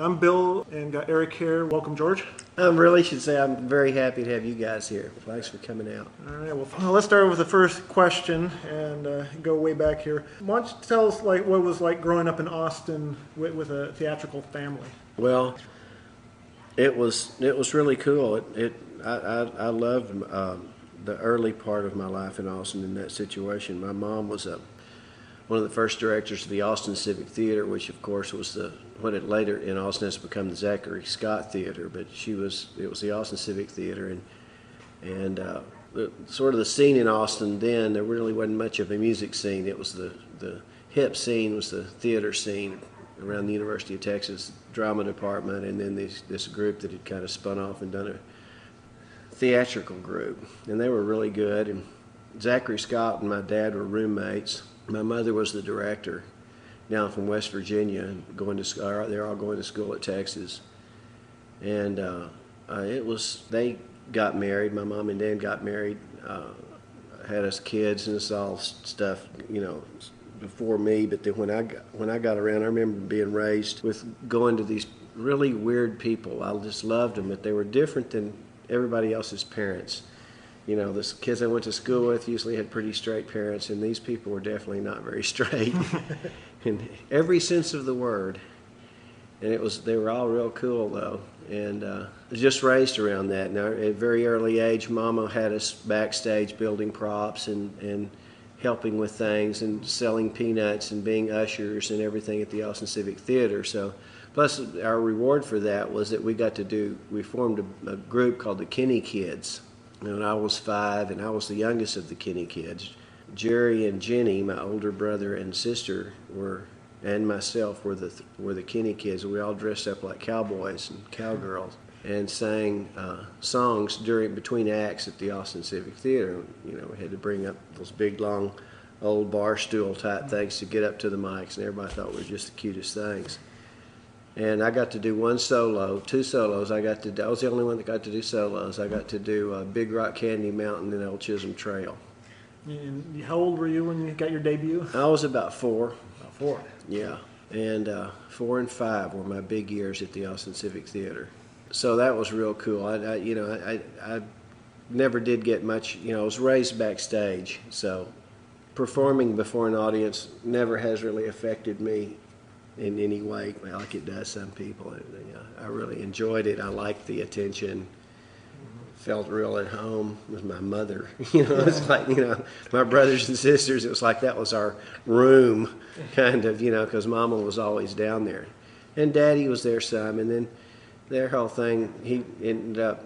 I'm Bill and got Eric here. Welcome, George. I'm very happy to have you guys here. Thanks for coming out. All right, well, let's start with the first question and go way back here. Why don't you tell us what it was like growing up in Austin with a theatrical family? Well, it was really cool. I loved the early part of my life in Austin in that situation. My mom was one of the first directors of the Austin Civic Theater, which of course was what it later in Austin has become the Zachary Scott Theater, but it was the Austin Civic Theater, and sort of the scene in Austin then, there really wasn't much of a music scene. It was the hip scene was the theater scene around the University of Texas drama department, and then this group that had kind of spun off and done a theatrical group, and they were really good. And Zachary Scott and my dad were roommates. My mother was the director, down from West Virginia, and they're all going to school at Texas. And they got married. My mom and dad got married, had us kids, and it's all stuff, before me. But then when I got around, I remember being raised with going to these really weird people. I just loved them, but they were different than everybody else's parents. The kids I went to school with usually had pretty straight parents, and these people were definitely not very straight in every sense of the word. And they were all real cool though, and just raised around that. Now, at a very early age, Mama had us backstage building props and helping with things and selling peanuts and being ushers and everything at the Austin Civic Theater. So, plus our reward for that was that we formed a group called the Kinney Kids. And I was 5, and I was the youngest of the Kinney kids. Jerry and Jenny, my older brother and sister, and myself were the Kinney kids. We all dressed up like cowboys and cowgirls and sang songs between acts at the Austin Civic Theater. We had to bring up those big, long, old bar stool type things to get up to the mics, and everybody thought we were just the cutest things. And I got to do two solos. I was the only one that got to do solos. I got to do Big Rock Candy Mountain and Old Chisholm Trail. And how old were you when you got your debut? I was about 4. About 4? Yeah. And 4 and 5 were my big years at the Austin Civic Theater. So that was real cool. I never did get much, I was raised backstage. So performing before an audience never has really affected me in any way like it does some people. I really enjoyed it. I liked the attention. Felt real at home with my mother. It's like, my brothers and sisters, it was like that was our room, kind of, because Mama was always down there. And Daddy was there some, and then their whole thing, he ended up,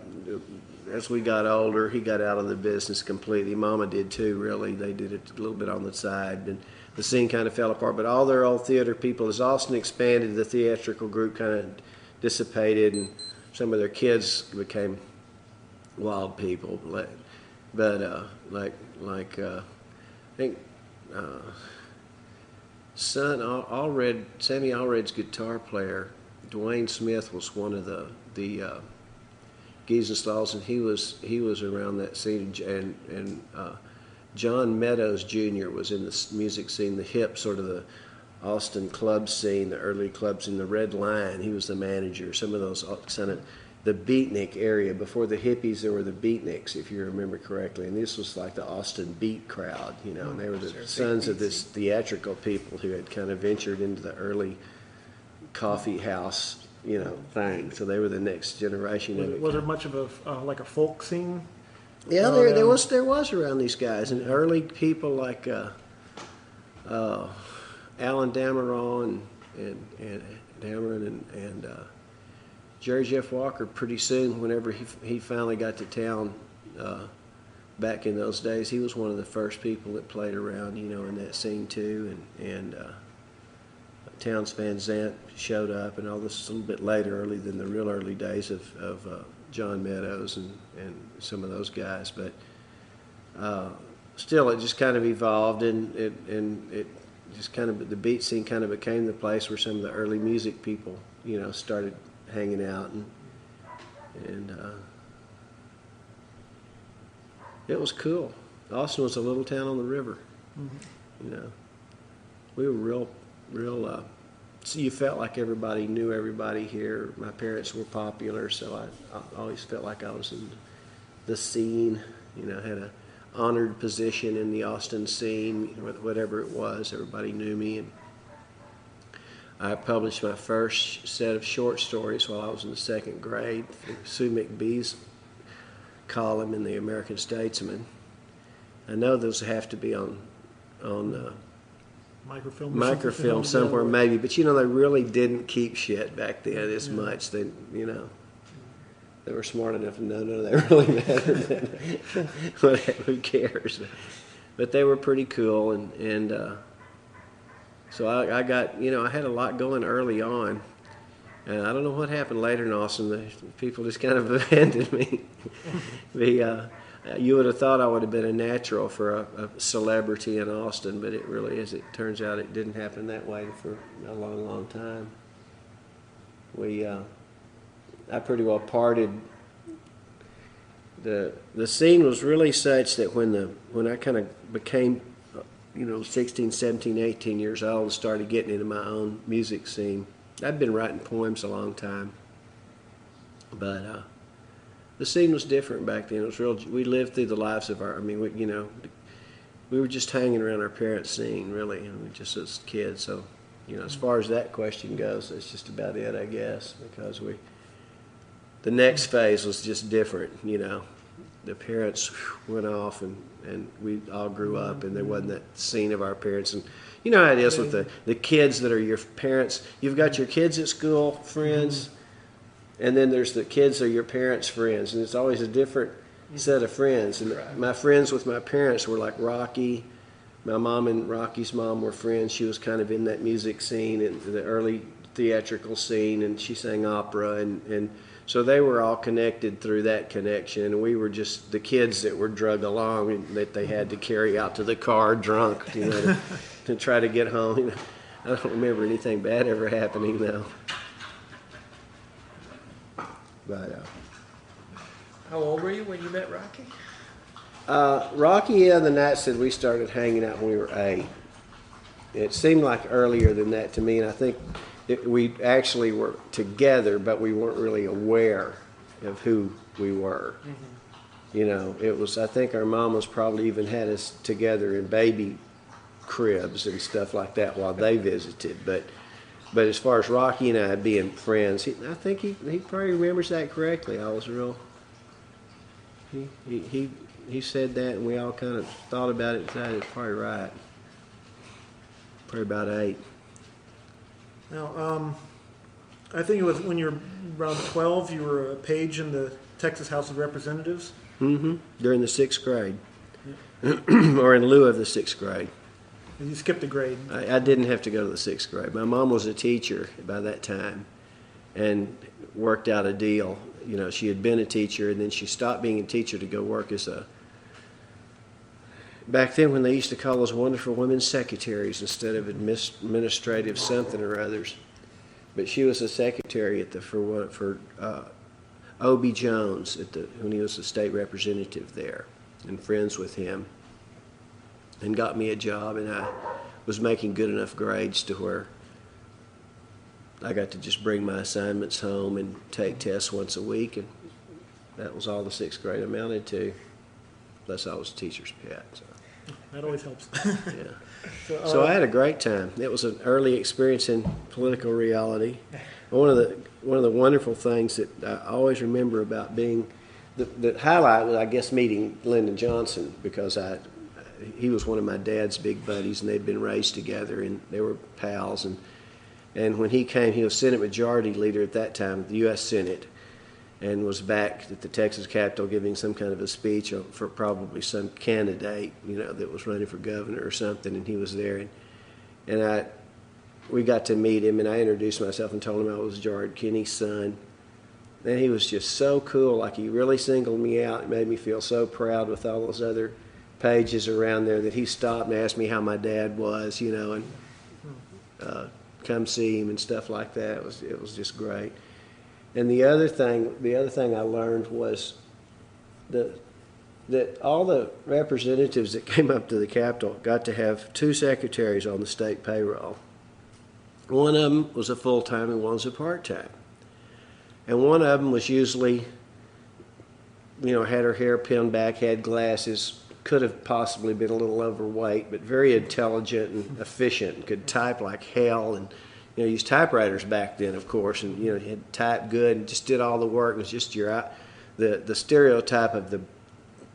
as we got older, he got out of the business completely. Mama did too, really. They did it a little bit on the side, and the scene kind of fell apart. But all their old theater people, as Austin expanded, the theatrical group kind of dissipated, and some of their kids became wild people. But I think Sammy Allred's guitar player, Dwayne Smith, was one of the Giesenstalls, and he was around that scene, and John Meadows Jr. was in the music scene, the hip sort of the Austin club scene, the early clubs in the Red Line. He was the manager. Some of those kind of the beatnik area. Before the hippies, there were the beatniks, if you remember correctly, and this was like the Austin beat crowd, and they were the sons of this theatrical people who had kind of ventured into the early coffee house thing. So they were the next generation of it. Was there much of a folk scene? Yeah, there was around these guys, and early people like Alan Dameron and Jerry Jeff Walker. Pretty soon, whenever he finally got to town, back in those days, he was one of the first people that played around, in that scene too, and Townes Van Zandt showed up, and all this a little bit later, early than the real early days of John Meadows and some of those guys, but still, it just kind of evolved, and it just kind of, the beat scene kind of became the place where some of the early music people, started hanging out, and it was cool. Austin was a little town on the river. We were real so you felt like everybody knew everybody here. My parents were popular, so I always felt like I was in the scene. Had a honored position in the Austin scene, whatever it was. Everybody knew me, and I published my first set of short stories while I was in the second grade for Sue McBee's column in the American Statesman. I know those have to be on microfilm somewhere maybe, but they really didn't keep shit back then as much. They were smart enough to know none of that really mattered. Who cares? But they were pretty cool, and so I got I had a lot going early on, and I don't know what happened later in Austin. The people just kind of abandoned me. You would have thought I would have been a natural for a celebrity in Austin, but it really is. It turns out it didn't happen that way for a long, long time. I pretty well parted. The scene was really such that when I kind of became, 16, 17, 18 years old and started getting into my own music scene, I'd been writing poems a long time, but the scene was different back then. It was real. We lived through the lives of we were just hanging around our parents' scene, really, just as kids. So, as far as that question goes, that's just about it, I guess, because the next phase was just different. The parents went off, and we all grew up, and there wasn't that scene of our parents. And you know how it is with the kids that are your parents. You've got your kids at school friends. And then there's the kids are your parents' friends, and it's always a different set of friends. And my friends with my parents were like Roky. My mom and Rocky's mom were friends. She was kind of in that music scene and the early theatrical scene, and she sang opera, and so they were all connected through that connection. And we were just the kids that were drug along and that they had to carry out to the car drunk, to try to get home. I don't remember anything bad ever happening though. But, how old were you when you met Roky? Roky and the Knights said we started hanging out when we were 8. It seemed like earlier than that to me, and I think we actually were together, but we weren't really aware of who we were. Mm-hmm. It was. I think our mamas probably even had us together in baby cribs and stuff like that while they visited, but as far as Roky and I being friends, I think he probably remembers that correctly. I was real. He said that, and we all kind of thought about it and decided it's probably right. Probably about 8. Now, I think it was when you were around 12, you were a page in the Texas House of Representatives. Mm-hmm. During the 6th grade, or in lieu of the 6th grade. You skipped a grade. I didn't have to go to the 6th grade. My mom was a teacher by that time and worked out a deal. She had been a teacher, and then she stopped being a teacher to go work as back then when they used to call those wonderful women secretaries instead of administrative something or others. But she was a secretary for O.B. Jones when he was a state representative there, and friends with him. And got me a job, and I was making good enough grades to where I got to just bring my assignments home and take tests once a week, and that was all the 6th grade amounted to, unless I was a teacher's pet. So. That always helps. Yeah. So I had a great time. It was an early experience in political reality. One of the wonderful things that I always remember about being the highlight was, I guess, meeting Lyndon Johnson, because he was one of my dad's big buddies, and they'd been raised together, and they were pals. And when he came, he was Senate Majority Leader at that time, the U.S. Senate, and was back at the Texas Capitol giving some kind of a speech for probably some candidate, that was running for governor or something, and he was there. And we got to meet him, and I introduced myself and told him I was George Kinney's son. And he was just so cool, like he really singled me out. It made me feel so proud with all those other pages around there that he stopped and asked me how my dad was, and come see him and stuff like that. It was just great. And the other thing I learned was that all the representatives that came up to the Capitol got to have 2 secretaries on the state payroll. One of them was a full-time and one was a part-time. And one of them was usually, had her hair pinned back, had glasses, could have possibly been a little overweight, but very intelligent and efficient, and could type like hell, and used typewriters back then, of course, and had typed good and just did all the work. It was just the stereotype of the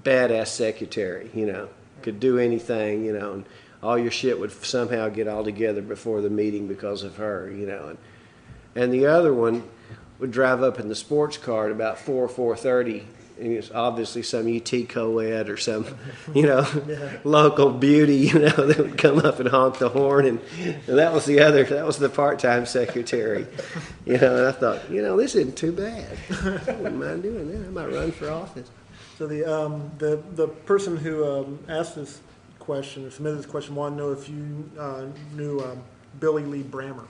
badass secretary, could do anything, and all your shit would somehow get all together before the meeting because of her, and the other one would drive up in the sports car at about 4:30. And it's obviously some UT co-ed or some, local beauty, that would come up and honk the horn. And that was the part-time secretary, and I thought, this isn't too bad. I wouldn't mind doing that. I might run for office. So the person who asked this question, or submitted this question, wanted to know if you knew Billy Lee Brammer.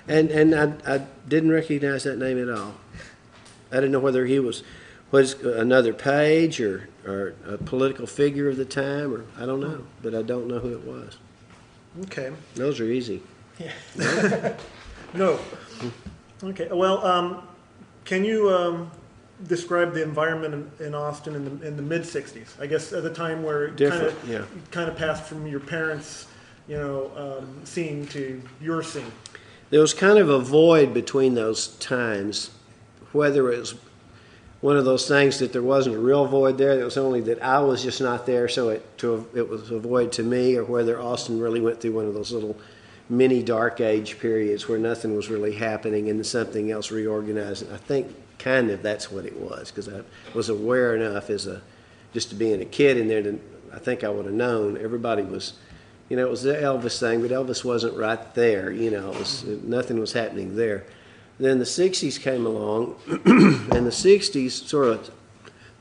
And I didn't recognize that name at all. I didn't know whether he was another page or a political figure of the time, or I don't know, but I don't know who it was. Okay. Those are easy. Yeah. No. Okay. Well, can you describe the environment in Austin in the mid '60s? I guess at the time where it kind of passed from your parents, scene to your scene. There was kind of a void between those times, whether it was one of those things that there wasn't a real void there. It was only that I was just not there, so it was a void to me, or whether Austin really went through one of those little mini dark age periods where nothing was really happening and something else reorganized. I think kind of that's what it was, because I was aware enough just to being a kid in there that I think I would have known. Everybody was, it was the Elvis thing, but Elvis wasn't right there. Nothing was happening there. Then the 60s came along, and the 60s sort of,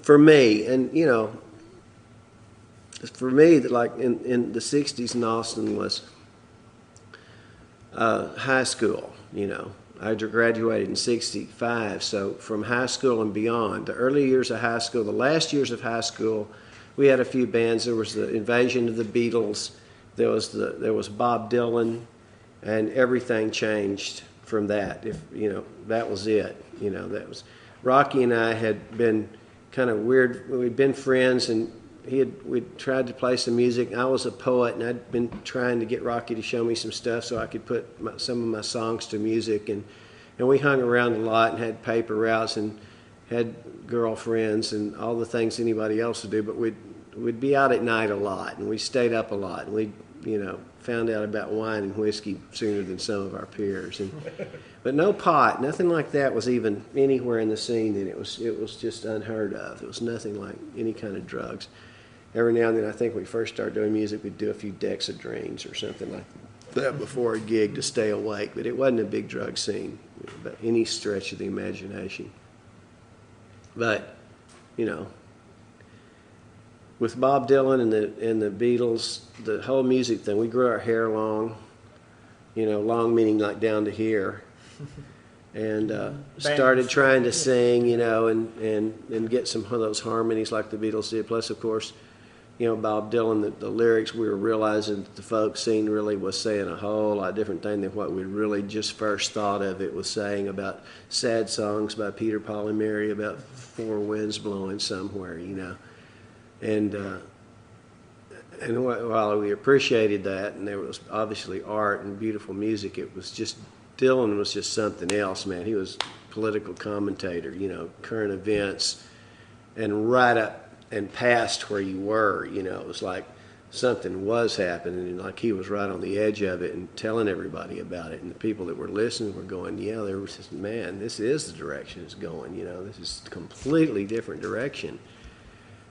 for me, and for me, like in the 60s in Austin was high school. I graduated in '65, so from high school and beyond, the early years of high school, the last years of high school, we had a few bands. There was the invasion of the Beatles, there was Bob Dylan, and everything changed from that. That was it. That was Roky and I had been kind of weird. We'd been friends, and we'd tried to play some music. I was a poet, and I'd been trying to get Roky to show me some stuff so I could put some of my songs to music. And we hung around a lot and had paper routes and had girlfriends and all the things anybody else would do. But we'd be out at night a lot, and we stayed up a lot, and we found out about wine and whiskey sooner than some of our peers. But no pot, nothing like that was even anywhere in the scene. And it was just unheard of. It was nothing like any kind of drugs. Every now and then, I think when we first started doing music, we'd do a few Dexedrines or something like that before a gig to stay awake. But it wasn't a big drug scene by any stretch of the imagination. But, with Bob Dylan and the Beatles, the whole music thing, we grew our hair long, long meaning like down to here, and started trying to sing, and get some of those harmonies like the Beatles did. Plus, of course, Bob Dylan, the lyrics, we were realizing that the folk scene really was saying a whole lot different thing than what we really just first thought of. It was saying about sad songs by Peter, Paul, and Mary, about four winds blowing somewhere, And while we appreciated that, and there was obviously art and beautiful music, it was just, Dylan was just something else, man. He was a political commentator, current events, and right up and past where you were, it was like something was happening, and like he was right on the edge of it and telling everybody about it. And the people that were listening were going, yeah, there was this, man, this is the direction it's going, this is a completely different direction.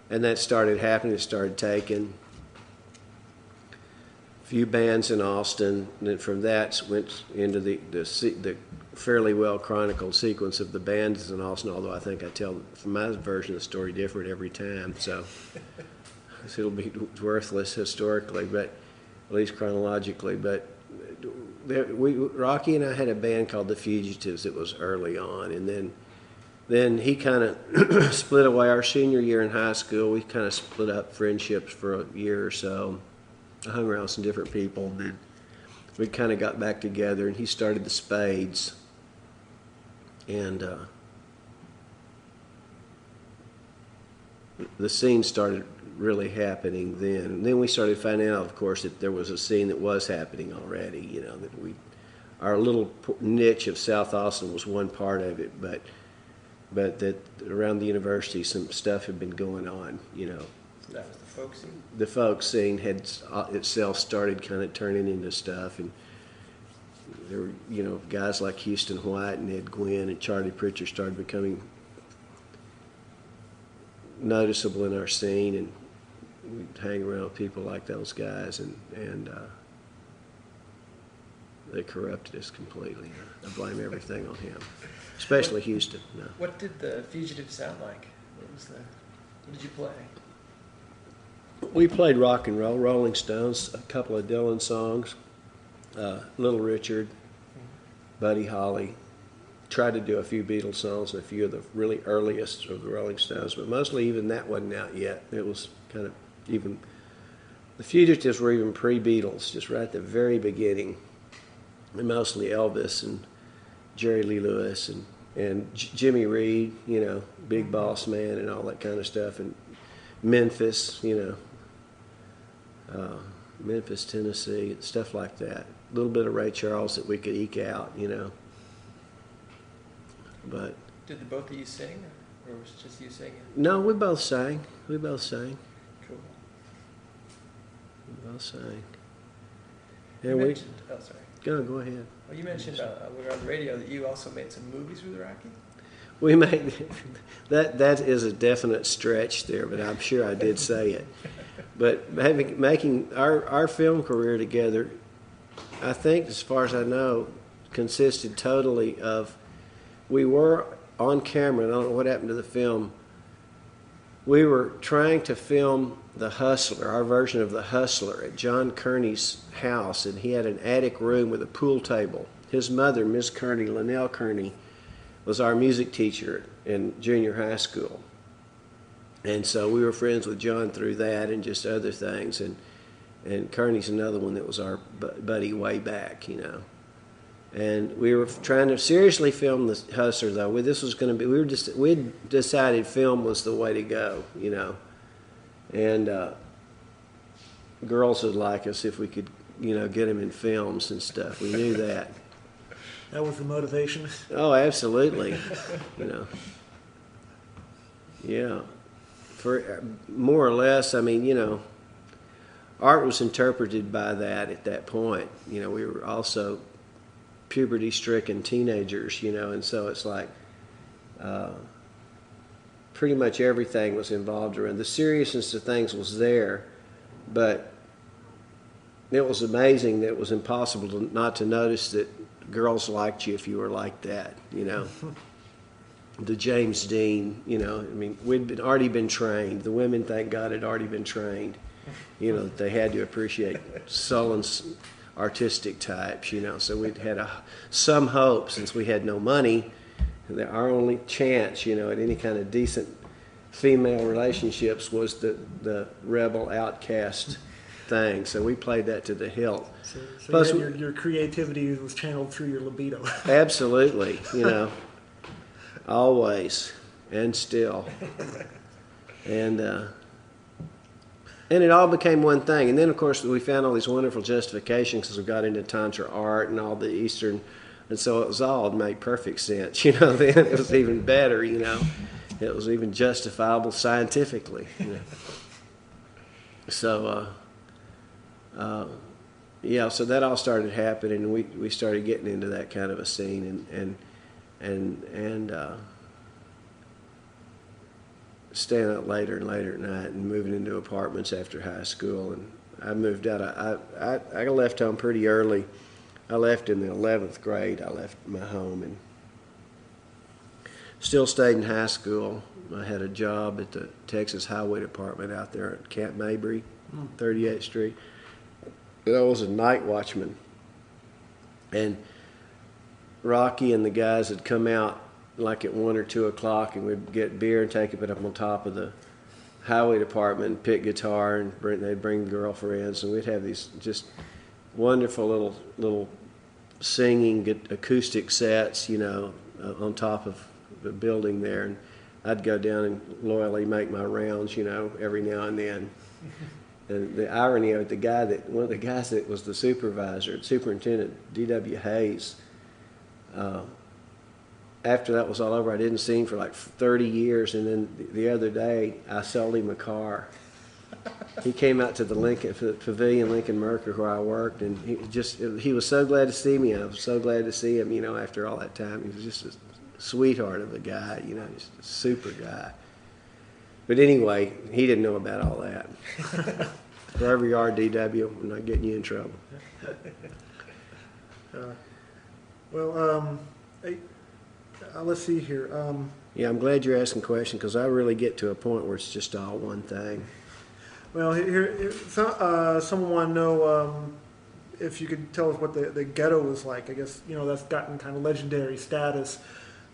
And that started happening. It started taking a few bands in Austin, and then from that went into the fairly well chronicled sequence of the bands in Austin. Although I think I tell my version of the story different every time, so it'll be worthless historically, but at least chronologically. But Roky and I had a band called the Fugitives that was early on, and then he kind of split away our senior year in high school. We kind of split up friendships for a year or so. I hung around with some different people. And then we kind of got back together, and he started the Spades, and the scene started really happening then. And then we started finding out, of course, that there was a scene that was happening already. You know, that our little niche of South Austin was one part of it, but that around the university some stuff had been going on. You know, So that was the folk scene. the folk scene had itself started kind of turning into stuff, and there were, you know, guys like Houston White and Ed Gwynn and Charlie Pritchard started becoming noticeable in our scene, and we'd hang around with people like those guys, and they corrupted us completely. I blame everything on him, especially Houston. No. What did the Fugitive sound like? What did you play? We played rock and roll, Rolling Stones, a couple of Dylan songs, Little Richard, Buddy Holly. Tried to do a few Beatles songs and a few of the really earliest of the Rolling Stones, but mostly even that wasn't out yet. It was kind of even, the Fugitives were even pre-Beatles, just right at the very beginning. And mostly Elvis and Jerry Lee Lewis and Jimmy Reed, you know, Big Boss Man and all that kind of stuff, and Memphis, you know, Memphis, Tennessee, stuff like that. A little bit of Ray Charles that we could eke out, you know. But Did the both of you sing, or was it just you singing? no, we both sang. We both sang. Cool. We both sang. You And we mentioned, oh, sorry. go ahead. Well, you mentioned we were on the radio that you also made some movies with Rocky. We made that is a definite stretch there, but I'm sure I did say it. But making our film career together, I think, as far as I know, consisted totally of, we were on camera, and I don't know what happened to the film. We were trying to film The Hustler, our version of The Hustler, at John Kearney's house, and he had an attic room with a pool table. His mother, Miss Kearney, Linnell Kearney, was our music teacher in junior high school. And so we were friends with John through that and just other things. And Kearney's another one that was our buddy way back, you know. And we were trying to seriously film The Hustler, though. This was going to be, we decided film was the way to go, you know. And girls would like us if we could, you know, get them in films and stuff. We knew that. That was the motivation. Oh, absolutely. You know. Yeah. For more or less, I mean, you know, art was interpreted by that at that point. You know, we were also puberty-stricken teenagers, you know, and so it's like pretty much everything was involved around. The seriousness of things was there, but it was amazing that it was impossible not to notice that girls liked you if you were like that, you know. The James Dean, you know, I mean, we'd already been trained. The women, thank God, had already been trained, you know, that they had to appreciate sullen, artistic types, you know. So we'd had some hope, since we had no money, that our only chance, you know, at any kind of decent female relationships was the rebel outcast thing. So we played that to the hilt. So Plus, your creativity was channeled through your libido. Absolutely, you know, always and still. And it all became one thing. And then, of course, we found all these wonderful justifications because we got into Tantra art and all the Eastern, and so it all made perfect sense, you know. Then it was even better, you know. It was even justifiable scientifically, you know. So, yeah, so that all started happening, and we started getting into that kind of a scene, and staying up later and later at night, and moving into apartments after high school. And I moved out. I left home pretty early. I left in the 11th grade. I left my home and still stayed in high school. I had a job at the Texas Highway Department out there at Camp Mabry, 38th Street. I was a night watchman. And Rocky and the guys would come out like at 1 or 2 o'clock, and we'd get beer and take it up on top of the highway department and pick guitar, and they'd bring girlfriends, and we'd have these just wonderful little singing acoustic sets, on top of the building there, and I'd go down and loyally make my rounds, every now and then. And the irony of it, one of the guys that was the superintendent, D.W. Hayes, after that was all over, I didn't see him for like 30 years, and then the other day, I sold him a car. He came out to the Pavilion, Lincoln Mercury, where I worked, and he was so glad to see me. I was so glad to see him, after all that time. He was just a sweetheart of a guy, just a super guy. But anyway, he didn't know about all that. Wherever you are, DW, I'm not getting you in trouble. Let's see here. Yeah, I'm glad you're asking questions, because I really get to a point where it's just all one thing. Well, someone want to know if you could tell us what the ghetto was like. I guess, that's gotten kind of legendary status.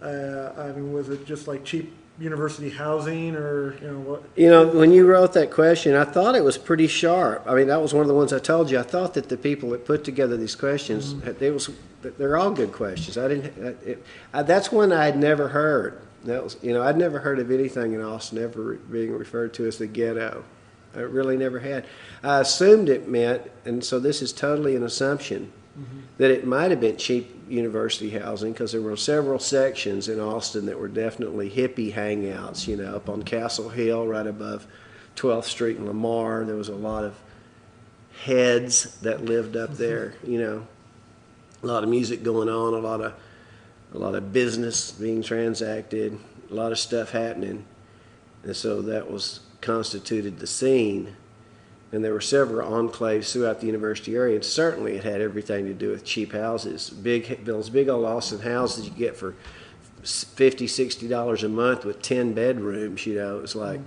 Was it just like cheap university housing, or, what? When you wrote that question, I thought it was pretty sharp. That was one of the ones I told you. I thought that the people that put together these questions, they're all good questions. That's one I had never heard. That was, I'd never heard of anything in Austin ever being referred to as the ghetto. I really never had. I assumed it meant, and so this is totally an assumption, that it might have been cheap university housing, because there were several sections in Austin that were definitely hippie hangouts, up on Castle Hill right above 12th Street and Lamar. There was a lot of heads that lived up there, a lot of music going on, a lot of business being transacted, a lot of stuff happening. And so that constituted the scene. And there were several enclaves throughout the university area, and certainly it had everything to do with cheap houses. Those big old Austin houses you get for $50, $60 a month with 10 bedrooms, it's like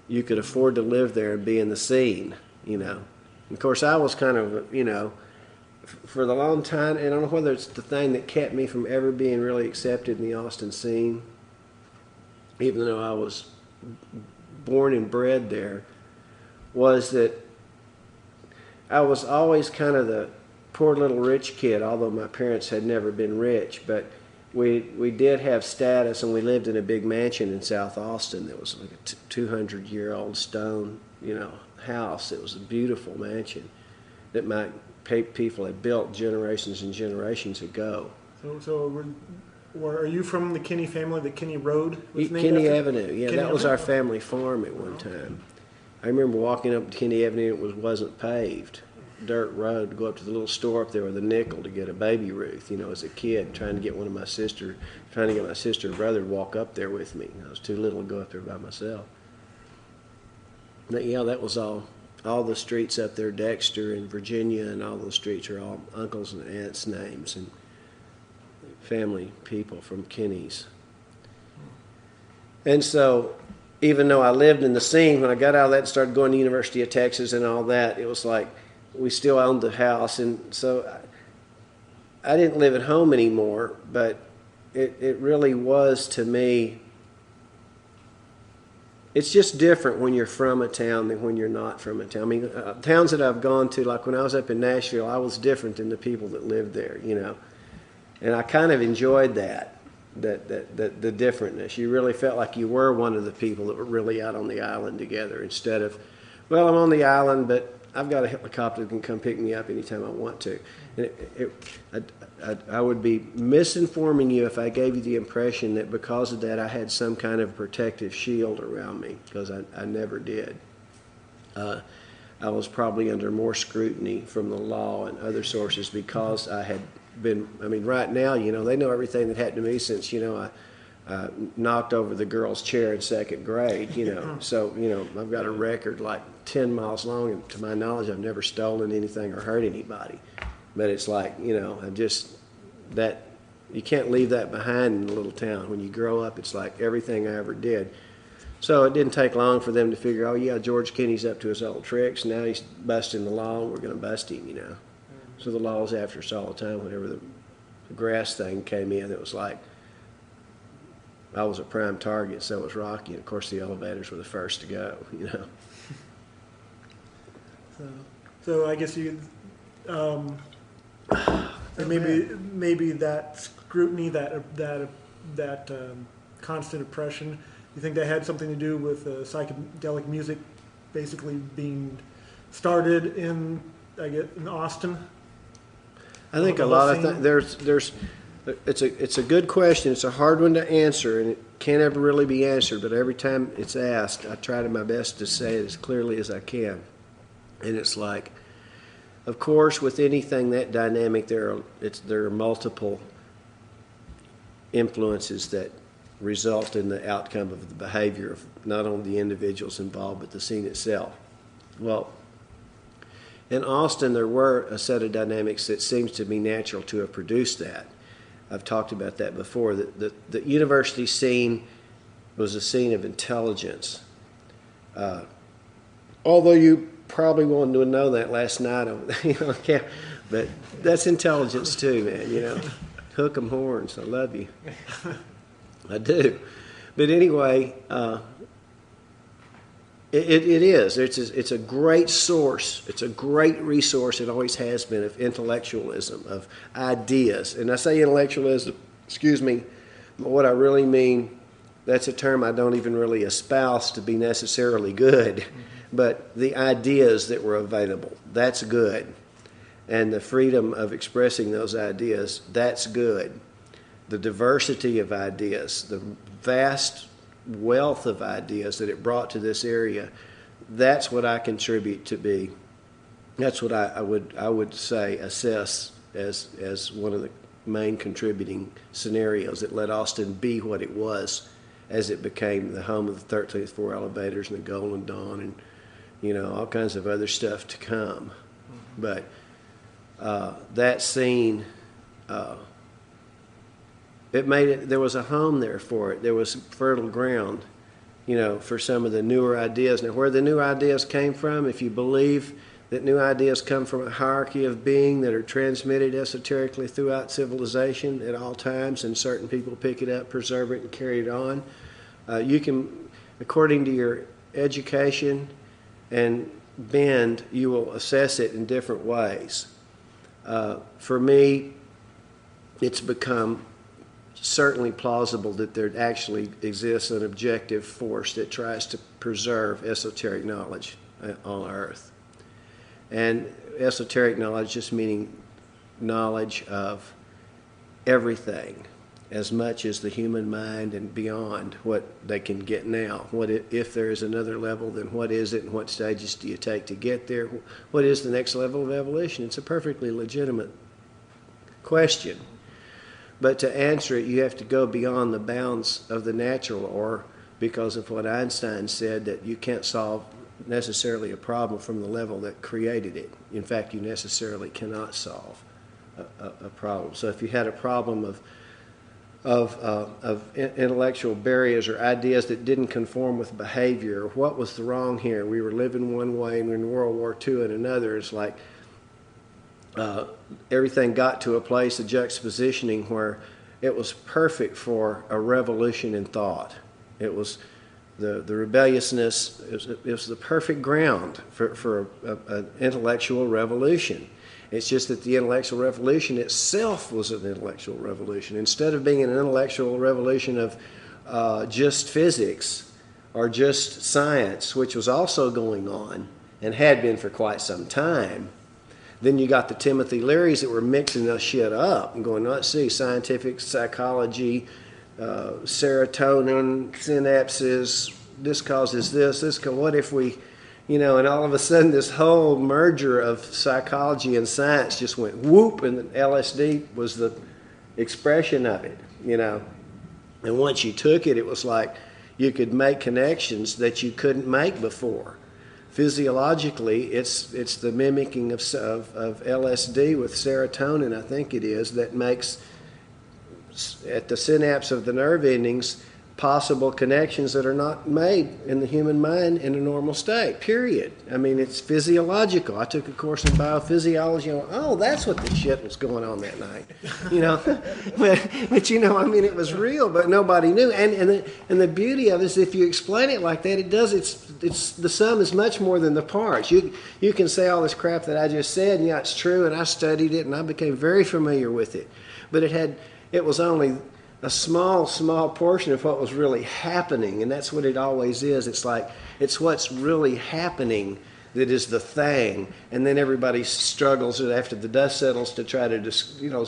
you could afford to live there and be in the scene, And of course, I was kind of, for the long time, and I don't know whether it's the thing that kept me from ever being really accepted in the Austin scene, even though I was born and bred there, was that I was always kind of the poor little rich kid, although my parents had never been rich. But we did have status, and we lived in a big mansion in South Austin that was like a 200-year-old stone, house. It was a beautiful mansion that my people had built generations and generations ago. So are you from the Kinney family? The Kinney Road was named Kinney after? Avenue, yeah, Kinney that was Avenue? our family farm at one time. I remember walking up Kinney Avenue, it wasn't paved, dirt road, to go up to the little store up there with a nickel to get a Baby Ruth, as a kid, trying to get my sister and brother to walk up there with me. I was too little to go up there by myself. But yeah, that was all the streets up there, Dexter and Virginia, and all those streets are all uncles and aunts' names and family people from Kinney's. And so, even though I lived in the scene, when I got out of that and started going to the University of Texas and all that, it was like we still owned the house. And so I didn't live at home anymore, but it really was, to me, it's just different when you're from a town than when you're not from a town. Towns that I've gone to, like when I was up in Nashville, I was different than the people that lived there, And I kind of enjoyed that the differentness. You really felt like you were one of the people that were really out on the island together, instead of, well, I'm on the island, but I've got a helicopter that can come pick me up anytime I want to. And I would be misinforming you if I gave you the impression that because of that I had some kind of protective shield around me, because I never did. I was probably under more scrutiny from the law and other sources because I had been, right now, they know everything that happened to me since, I knocked over the girl's chair in second grade, So, I've got a record like 10 miles long, and to my knowledge, I've never stolen anything or hurt anybody. But it's like, you can't leave that behind in a little town. When you grow up, it's like everything I ever did. So it didn't take long for them to figure, oh yeah, George Kinney's up to his old tricks. Now he's busting the law, and we're going to bust him, So the law was after us all the time. Whenever the grass thing came in, it was like I was a prime target, so was Roky. And of course, the elevators were the first to go, So I guess And maybe that scrutiny, that constant oppression, you think that had something to do with psychedelic music basically being started in, I guess, in Austin? I think a lot of there's it's a good question. It's a hard one to answer, and it can't ever really be answered. But every time it's asked, I try to my best to say it as clearly as I can. And it's like, of course, with anything that dynamic, there are multiple influences that result in the outcome of the behavior of not only the individuals involved but the scene itself. Well, in Austin, there were a set of dynamics that seems to be natural to have produced that. I've talked about that before. The university scene was a scene of intelligence. Although you probably wanted to know that last night on camp, but that's intelligence too, man. Hook 'em horns. I love you. I do. But anyway, it is. It's a great source. It's a great resource. It always has been, of intellectualism, of ideas. And I say intellectualism, but what I really mean, that's a term I don't even really espouse to be necessarily good. But the ideas that were available, that's good. And the freedom of expressing those ideas, that's good. The diversity of ideas, the vast wealth of ideas that it brought to this area, that's what I contribute to be. That's what I would say assess as one of the main contributing scenarios that let Austin be what it was as it became the home of the 13th Floor Elevators and the Golden Dawn and all kinds of other stuff to come. But that scene, it made it. There was a home there for it. There was fertile ground, for some of the newer ideas. Now, where the new ideas came from, if you believe that new ideas come from a hierarchy of being that are transmitted esoterically throughout civilization at all times, and certain people pick it up, preserve it, and carry it on, you can, according to your education and bend, you will assess it in different ways. For me, it's become certainly plausible that there actually exists an objective force that tries to preserve esoteric knowledge on Earth. And esoteric knowledge just meaning knowledge of everything, as much as the human mind and beyond what they can get now. If there is another level, then what is it, and what stages do you take to get there? What is the next level of evolution? It's a perfectly legitimate question. But to answer it, you have to go beyond the bounds of the natural, or because of what Einstein said, that you can't solve necessarily a problem from the level that created it. In fact, you necessarily cannot solve a problem. So if you had a problem of intellectual barriers or ideas that didn't conform with behavior, or what was wrong here? We were living one way and in World War II in another. It's like everything got to a place of juxtapositioning where it was perfect for a revolution in thought. It was the rebelliousness. It was the perfect ground for an intellectual revolution. It's just that the intellectual revolution itself was an intellectual revolution. Instead of being an intellectual revolution of just physics or just science, which was also going on and had been for quite some time, then you got the Timothy Learys that were mixing that shit up and going, let's see, scientific psychology, serotonin, synapses, this causes this, what if we, and all of a sudden this whole merger of psychology and science just went whoop, and LSD was the expression of it, And once you took it, it was like you could make connections that you couldn't make before. Physiologically, it's the mimicking of LSD with serotonin, I think it is, that makes, at the synapse of the nerve endings, possible connections that are not made in the human mind in a normal state, period. I mean, it's physiological. I took a course in biophysiology. And oh, that's what the shit was going on that night. But I mean, it was real, but nobody knew. And the beauty of it is if you explain it like that, it's the sum is much more than the parts. You can say all this crap that I just said, and it's true, and I studied it, and I became very familiar with it. But it was only a small portion of what was really happening, and that's what it always is. It's what's really happening that is the thing, and then everybody struggles after the dust settles to try to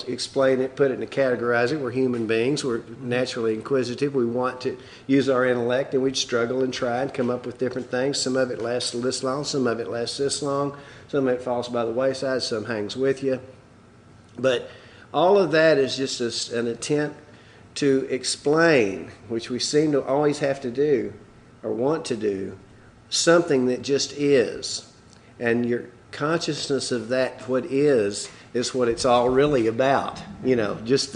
explain it, put it, and categorize it. We're human beings. We're naturally inquisitive. We want to use our intellect, and we'd struggle and try and come up with different things. Some of it lasts this long, some of it lasts this long, some of it falls by the wayside, some hangs with you. But all of that is just an attempt to explain, which we seem to always have to do or want to do, something that just is. And your consciousness of that, what is what it's all really about. Just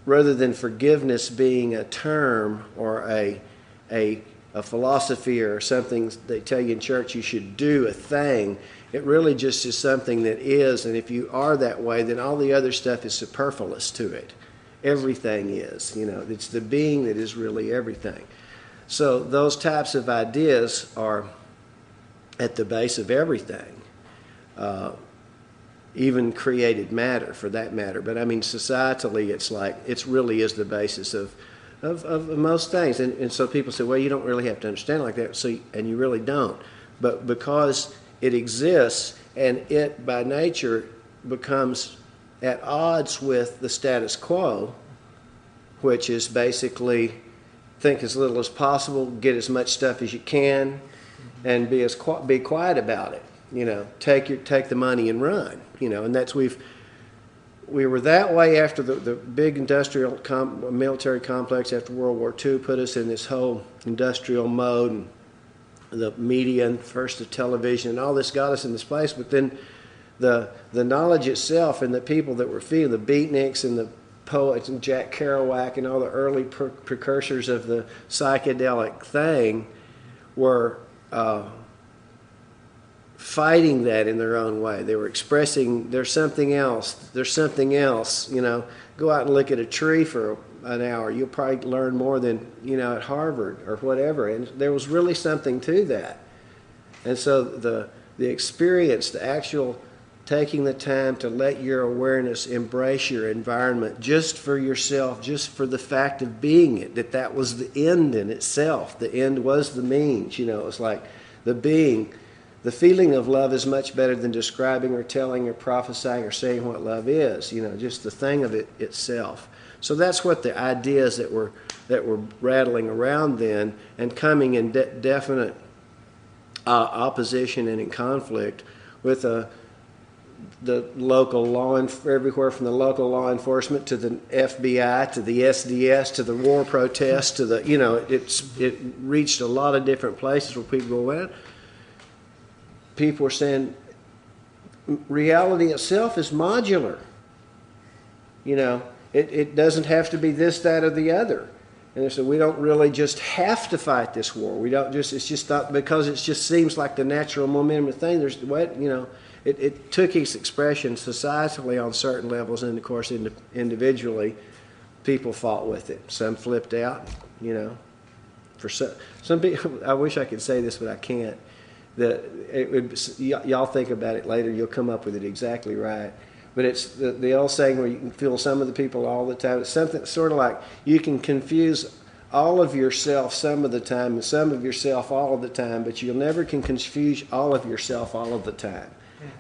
rather than forgiveness being a term or a philosophy or something they tell you in church you should do a thing, it really just is something that is. And if you are that way, then all the other stuff is superfluous to it. Everything is, it's the being that is really everything. So those types of ideas are at the base of everything, even created matter for that matter. But I mean, societally, it really is the basis of most things. And so people say, well, you don't really have to understand it like that. And you really don't. But because it exists and it by nature becomes at odds with the status quo, which is basically think as little as possible, get as much stuff as you can, and be quiet about it. Take the money and run. And that's we were that way after the big industrial military complex after World War II put us in this whole industrial mode, and the media and first the television and all this got us in this place. But then the knowledge itself and the people that were feeding, the beatniks and the poets and Jack Kerouac and all the early precursors of the psychedelic thing were fighting that in their own way. They were expressing there's something else. Go out and look at a tree for an hour. You'll probably learn more than at Harvard or whatever. And there was really something to that. And so the experience, the actual taking the time to let your awareness embrace your environment just for yourself, just for the fact of being it, that was the end in itself. The end was the means. It's like the feeling of love is much better than describing or telling or prophesying or saying what love is, just the thing of it itself. So that's what the ideas that were rattling around then and coming in definite opposition and in conflict with the local everywhere from the local law enforcement to the FBI to the SDS to the war protests to the it reached a lot of different places where people go, well, people were saying reality itself is modular. It doesn't have to be this, that, or the other. And so we don't really just have to fight this war. We don't just. It's just not because it just seems like the natural momentum of the thing. There's It took its expression societally on certain levels, and of course individually, people fought with it. Some flipped out, For some people, I wish I could say this, but I can't. Y'all think about it later. You'll come up with it exactly right. But it's the old saying where you can fool some of the people all the time. It's something sort of like you can confuse all of yourself some of the time and some of yourself all of the time, but you never can confuse all of yourself all of the time.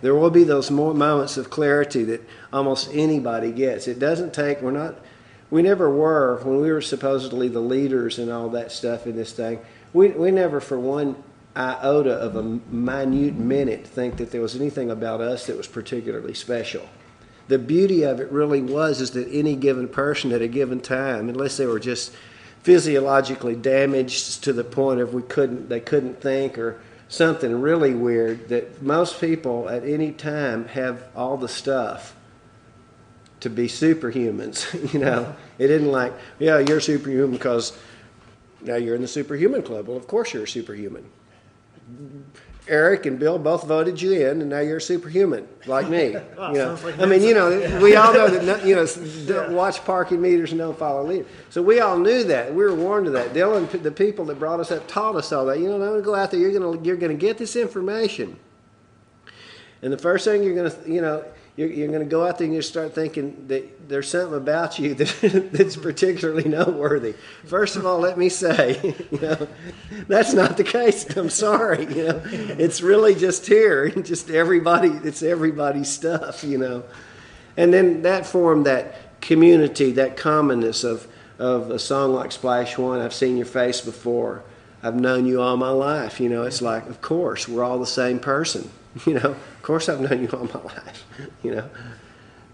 There will be those moments of clarity that almost anybody gets. It doesn't take, we never were, when we were supposedly the leaders and all that stuff in this thing, we never for one iota of a minute minute think that there was anything about us that was particularly special. The beauty of it really is that any given person at a given time, unless they were just physiologically damaged to the point of they couldn't think or something really weird, that most people at any time have all the stuff to be superhumans. It isn't like, yeah, you're superhuman because now you're in the superhuman club. Well, of course you're a superhuman. Eric and Bill both voted you in, and now you're a superhuman, like me. Sounds like we all know that. Don't watch parking meters and don't follow leaders. So we all knew that. We were warned of that. Dylan, the people that brought us up, taught us all that. Don't go out there. You're gonna get this information, and the first thing you're gonna you're going to go out there and you start thinking that there's something about you that's particularly noteworthy. First of all, let me say, that's not the case. I'm sorry. It's really just here, just everybody. It's everybody's stuff. And then that formed that community, that commonness of a song like Splash One. I've seen your face before. I've known you all my life. It's like, of course, we're all the same person. Of course I've known you all my life,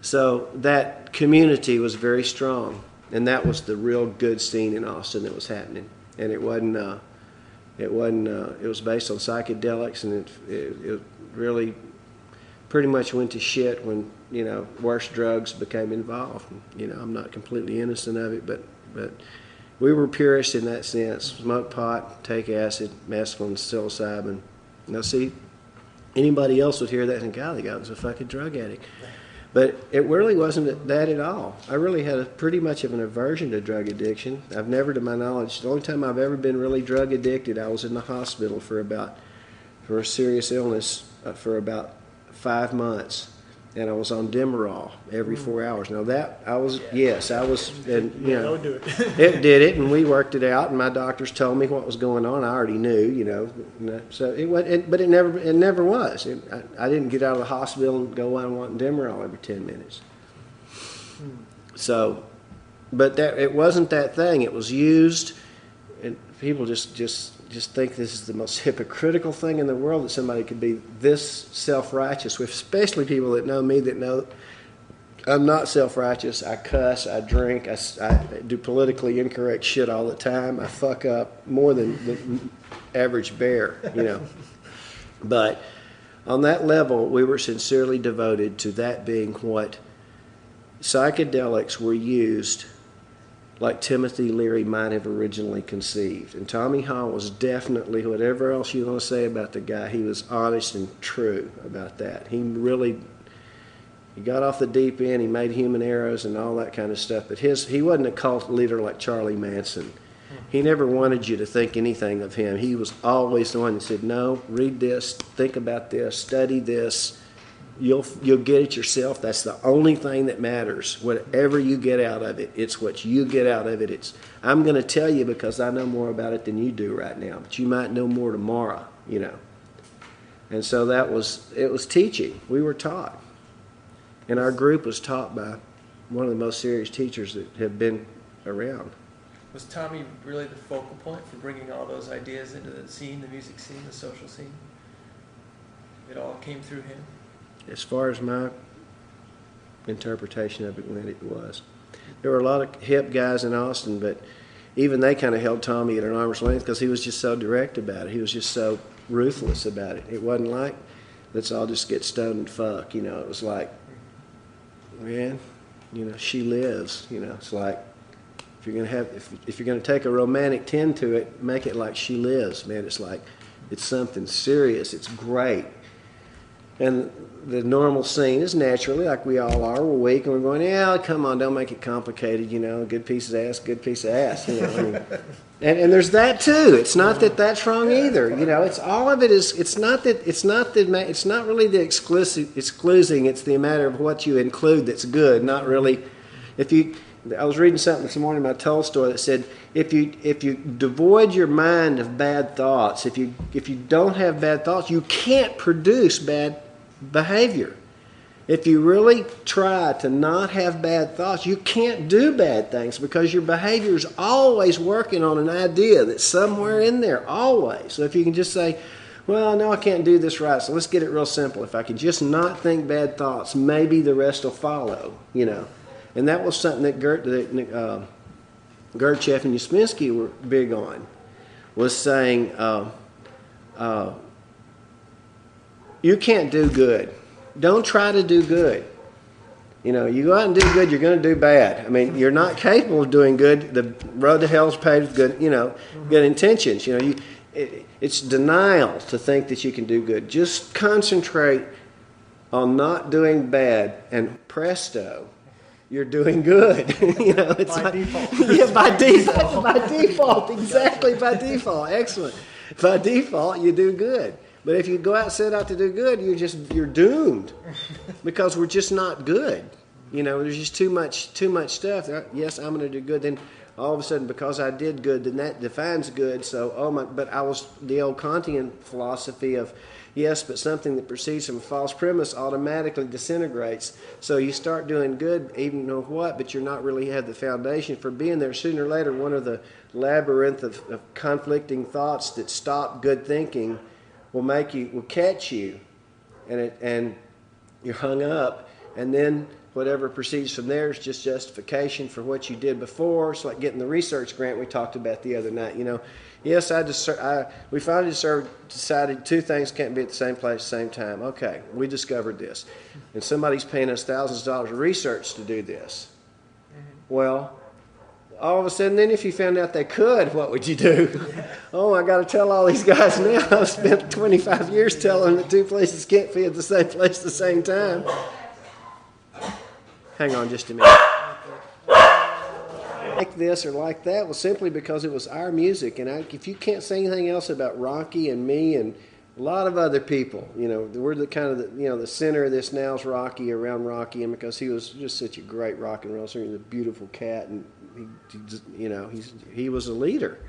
So that community was very strong, and that was the real good scene in Austin that was happening. And it was based on psychedelics, and it really pretty much went to shit when, worse drugs became involved. I'm not completely innocent of it, but we were purists in that sense. Smoke pot, take acid, mescaline, psilocybin. Now see, anybody else would hear that and God, the guy was a fucking drug addict. But it really wasn't that at all. I really had pretty much of an aversion to drug addiction. I've never, to my knowledge, the only time I've ever been really drug addicted, I was in the hospital for a serious illness for about 5 months. And I was on Demerol every 4 hours. Now that I was, I was, and that would do it. it did it, and we worked it out. And my doctors told me what was going on. I already knew, So it went, but it never was. I didn't get out of the hospital and go out and want Demerol every 10 minutes. So, but it wasn't that thing. It was used, and people just think this is the most hypocritical thing in the world, that somebody could be this self-righteous, with especially people that know me, that know I'm not self-righteous. I cuss, I drink, I do politically incorrect shit all the time. I fuck up more than the average bear, But on that level, we were sincerely devoted to that being what psychedelics were used like Timothy Leary might have originally conceived. And Tommy Hall was definitely, whatever else you want to say about the guy, he was honest and true about that. He got off the deep end, he made human arrows and all that kind of stuff, but he wasn't a cult leader like Charlie Manson. He never wanted you to think anything of him. He was always the one that said, no, read this, think about this, study this. You'll get it yourself. That's the only thing that matters. Whatever you get out of it, it's what you get out of it. I'm going to tell you because I know more about it than you do right now, but you might know more tomorrow, And so it was teaching. We were taught. And our group was taught by one of the most serious teachers that have been around. Was Tommy really the focal point for bringing all those ideas into the scene, the music scene, the social scene? It all came through him? As far as my interpretation of it went, it was. There were a lot of hip guys in Austin, but even they kind of held Tommy at an arm's length because he was just so direct about it. He was just so ruthless about it. It wasn't like, let's all just get stoned and fuck. It was like, man, she lives. It's like, if you're gonna take a romantic tint to it, make it like she lives, man. It's like, it's something serious. It's great. And the normal scene is naturally, like we all are, we're weak and we're going, yeah, come on, don't make it complicated, good piece of ass, good piece of ass. And there's that too. It's not that that's wrong either. It's all of it is. It's not really the excluding. It's the matter of what you include that's good. Not really. I was reading something this morning about Tolstoy that said, if you devoid your mind of bad thoughts, if you don't have bad thoughts, you can't produce bad behavior. If you really try to not have bad thoughts, you can't do bad things because your behavior is always working on an idea that's somewhere in there, always. So if you can just say, well, no, I can't do this right, so let's get it real simple. If I can just not think bad thoughts, maybe the rest will follow, And that was something that Gurdjieff and Usminski were big on, was saying, you can't do good. Don't try to do good. You know, you go out and do good, you're going to do bad. I mean, you're not capable of doing good. The road to hell is paved with good, good intentions. You know, it's denial to think that you can do good. Just concentrate on not doing bad, and presto, you're doing good. It's by default. Yeah, by default. By default, exactly. By default, excellent. By default, you do good. But if you go out and set out to do good, you're doomed, because we're just not good. There's just too much stuff. Yes, I'm going to do good. Then all of a sudden, because I did good, then that defines good. So but I was the old Kantian philosophy of yes, but something that proceeds from a false premise automatically disintegrates. So you start doing good, even know what, but you're not really have the foundation for being there. Sooner or later, one of the labyrinth of conflicting thoughts that stop good thinking will catch you, and you're hung up, and then whatever proceeds from there is just justification for what you did before. It's like getting the research grant we talked about the other night. Yes, we finally decided two things can't be at the same place at the same time. Okay, we discovered this, and somebody's paying us thousands of dollars of research to do this. Well, all of a sudden, then if you found out they could, what would you do? Oh, I got to tell all these guys now. I've spent 25 years telling them that two places can't be at the same place at the same time. Hang on just a minute. Like this or like that was simply because it was our music. And if you can't say anything else about Roky and me and a lot of other people, we're the kind of the center of this now is Roky, around Roky, and because he was just such a great rock and roll singer, he's a beautiful cat, and he was a leader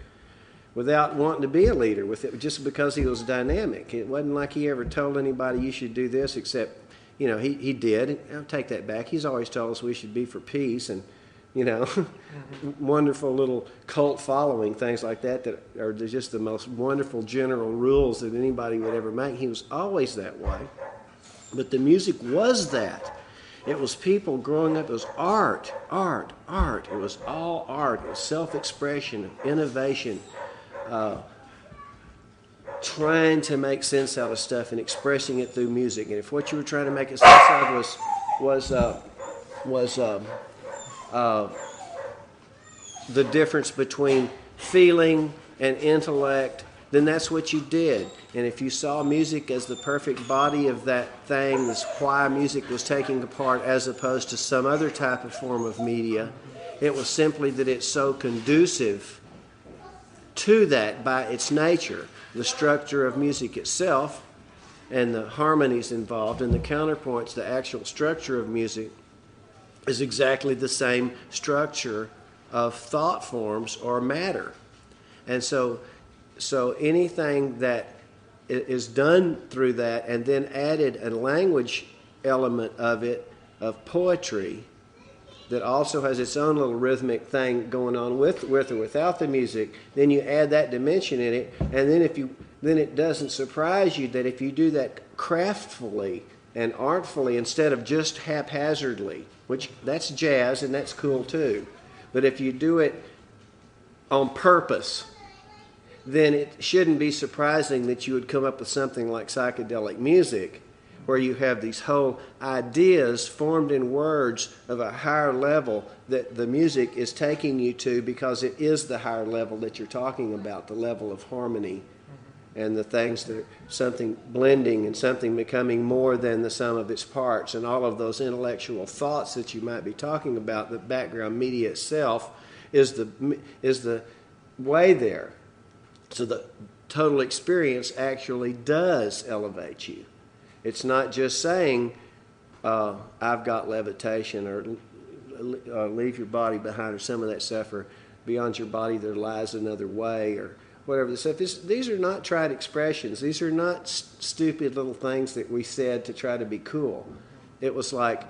without wanting to be a leader, just because he was dynamic. It wasn't like he ever told anybody you should do this, except he did. I'll take that back. He's always told us we should be for peace and wonderful little cult following, things like that are just the most wonderful general rules that anybody would ever make. He was always that way. But the music was that. It was people growing up. It was art. It was all art. It was self-expression, innovation, trying to make sense out of stuff and expressing it through music. And if what you were trying to make sense out of was the difference between feeling and intellect, then that's what you did. And if you saw music as the perfect body of that thing, that's why music was taking apart as opposed to some other type of form of media, it was simply that it's so conducive to that by its nature. The structure of music itself and the harmonies involved and the counterpoints, the actual structure of music is exactly the same structure of thought forms or matter. And so anything that is done through that and then added a language element of it, of poetry, that also has its own little rhythmic thing going on with or without the music, then you add that dimension in it, and then it doesn't surprise you that if you do that craftfully and artfully instead of just haphazardly, which that's jazz and that's cool too, but if you do it on purpose, then it shouldn't be surprising that you would come up with something like psychedelic music, where you have these whole ideas formed in words of a higher level that the music is taking you to, because it is the higher level that you're talking about, the level of harmony and the things that are something blending and something becoming more than the sum of its parts, and all of those intellectual thoughts that you might be talking about. The background media itself is the way there. So the total experience actually does elevate you. It's not just saying, I've got levitation, or leave your body behind, or some of that stuff, or beyond your body there lies another way, or whatever the stuff is. These are not tried expressions. These are not stupid little things that we said to try to be cool. It was like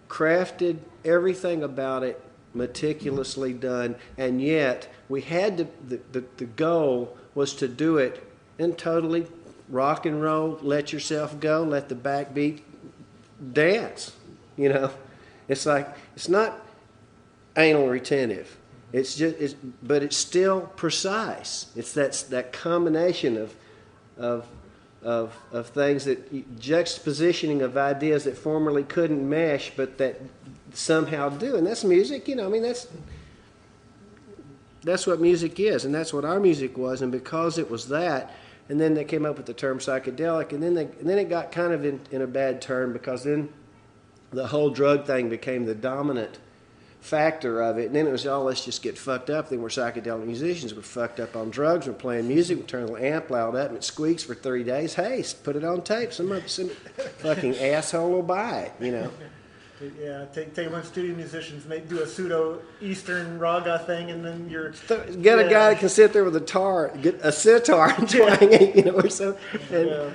crafted, everything about it meticulously done, and yet we had to, the goal was to do it in totally rock and roll, let yourself go, let the backbeat dance. It's like, it's not anal retentive. But it's still precise. It's that combination of of things that juxtapositioning of ideas that formerly couldn't mesh, but that somehow do, and that's music. I mean, that's what music is, and that's what our music was, and because it was that, and then they came up with the term psychedelic, and then it got kind of in a bad turn because then the whole drug thing became the dominant factor of it, and then it was, let's just get fucked up. Then we're psychedelic musicians. We're fucked up on drugs. We're playing music. We turn the amp loud up, and it squeaks for 3 days. Hey, put it on tape. Some fucking asshole will buy it, Yeah, take a bunch of studio musicians, do a pseudo Eastern raga thing, and then you're get a guy that can sit there with get a sitar and twang it, or something.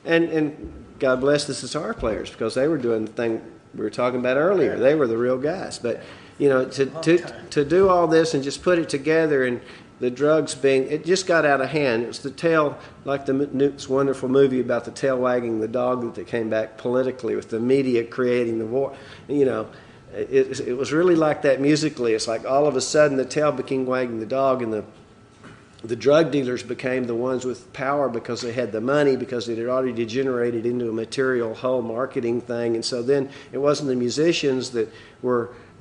And God bless the sitar players because they were doing the thing we were talking about earlier. They were the real guys. But to do all this and just put it together, and the drugs it just got out of hand. It was the tail, like this wonderful movie about the tail wagging the dog that came back politically with the media creating the war. It was really like that musically. It's like all of a sudden the tail became wagging the dog, and the drug dealers became the ones with power because they had the money, because it had already degenerated into a material whole marketing thing. And so then it wasn't the musicians that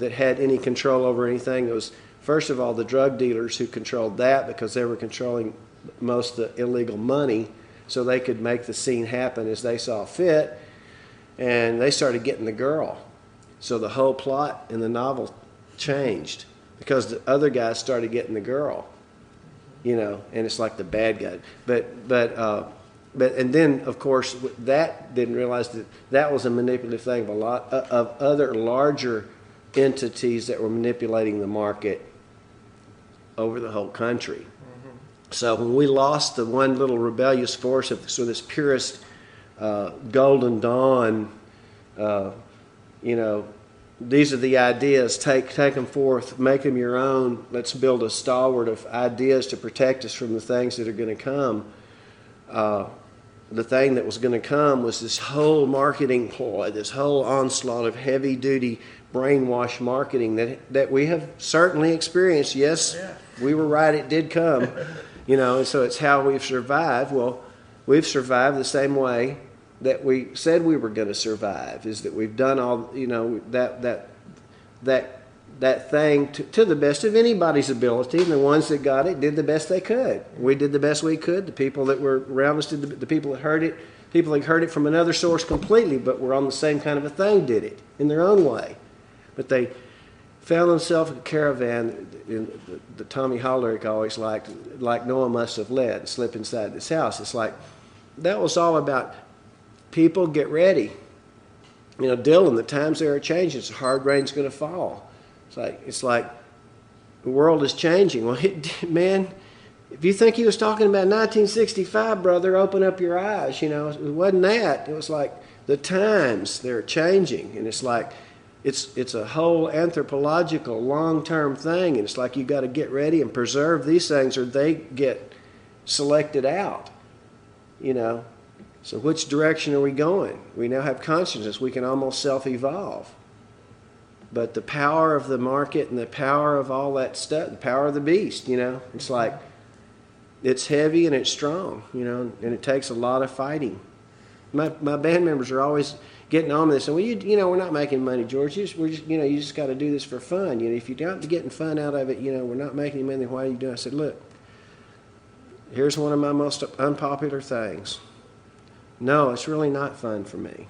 had any control over anything. It was, first of all, the drug dealers who controlled that because they were controlling most of the illegal money, so they could make the scene happen as they saw fit. And they started getting the girl. So the whole plot in the novel changed because the other guys started getting the girl. And it's like the bad guy. But and then of course that didn't realize that was a manipulative thing of a lot of other larger entities that were manipulating the market over the whole country. Mm-hmm. So when we lost the one little rebellious force of this purest golden dawn, these are the ideas. Take them forth, make them your own. Let's build a stalwart of ideas to protect us from the things that are going to come. The thing that was going to come was this whole marketing ploy, this whole onslaught of heavy-duty brainwash marketing that we have certainly experienced. Yes, we were right, it did come. And so it's how we've survived. Well, we've survived the same way that we said we were going to survive, is that we've done all, that thing to the best of anybody's ability, and the ones that got it did the best they could. We did the best we could. The people that were around us did the people that heard it from another source completely, but were on the same kind of a thing, did it in their own way. But they found themselves in a caravan, in the Tommy Hollerich always liked, like Noah must have led, slip inside this house. It's like, that was all about people get ready. Dylan, the times they are changing. It's hard rain's going to fall. It's like the world is changing. Well, man, if you think he was talking about 1965, brother, open up your eyes. It wasn't that. It was like the times, they're changing. And it's like, it's a whole anthropological long-term thing. And it's like you got to get ready and preserve these things or they get selected out, So which direction are we going? We now have consciousness. We can almost self-evolve. But the power of the market and the power of all that stuff, the power of the beast, it's like, it's heavy and it's strong, and it takes a lot of fighting. My band members are always getting on this, and we're not making money, George. You just got to do this for fun. If you're not getting fun out of it, we're not making any money. Why are you doing it? I said, look, here's one of my most unpopular things. No, it's really not fun for me.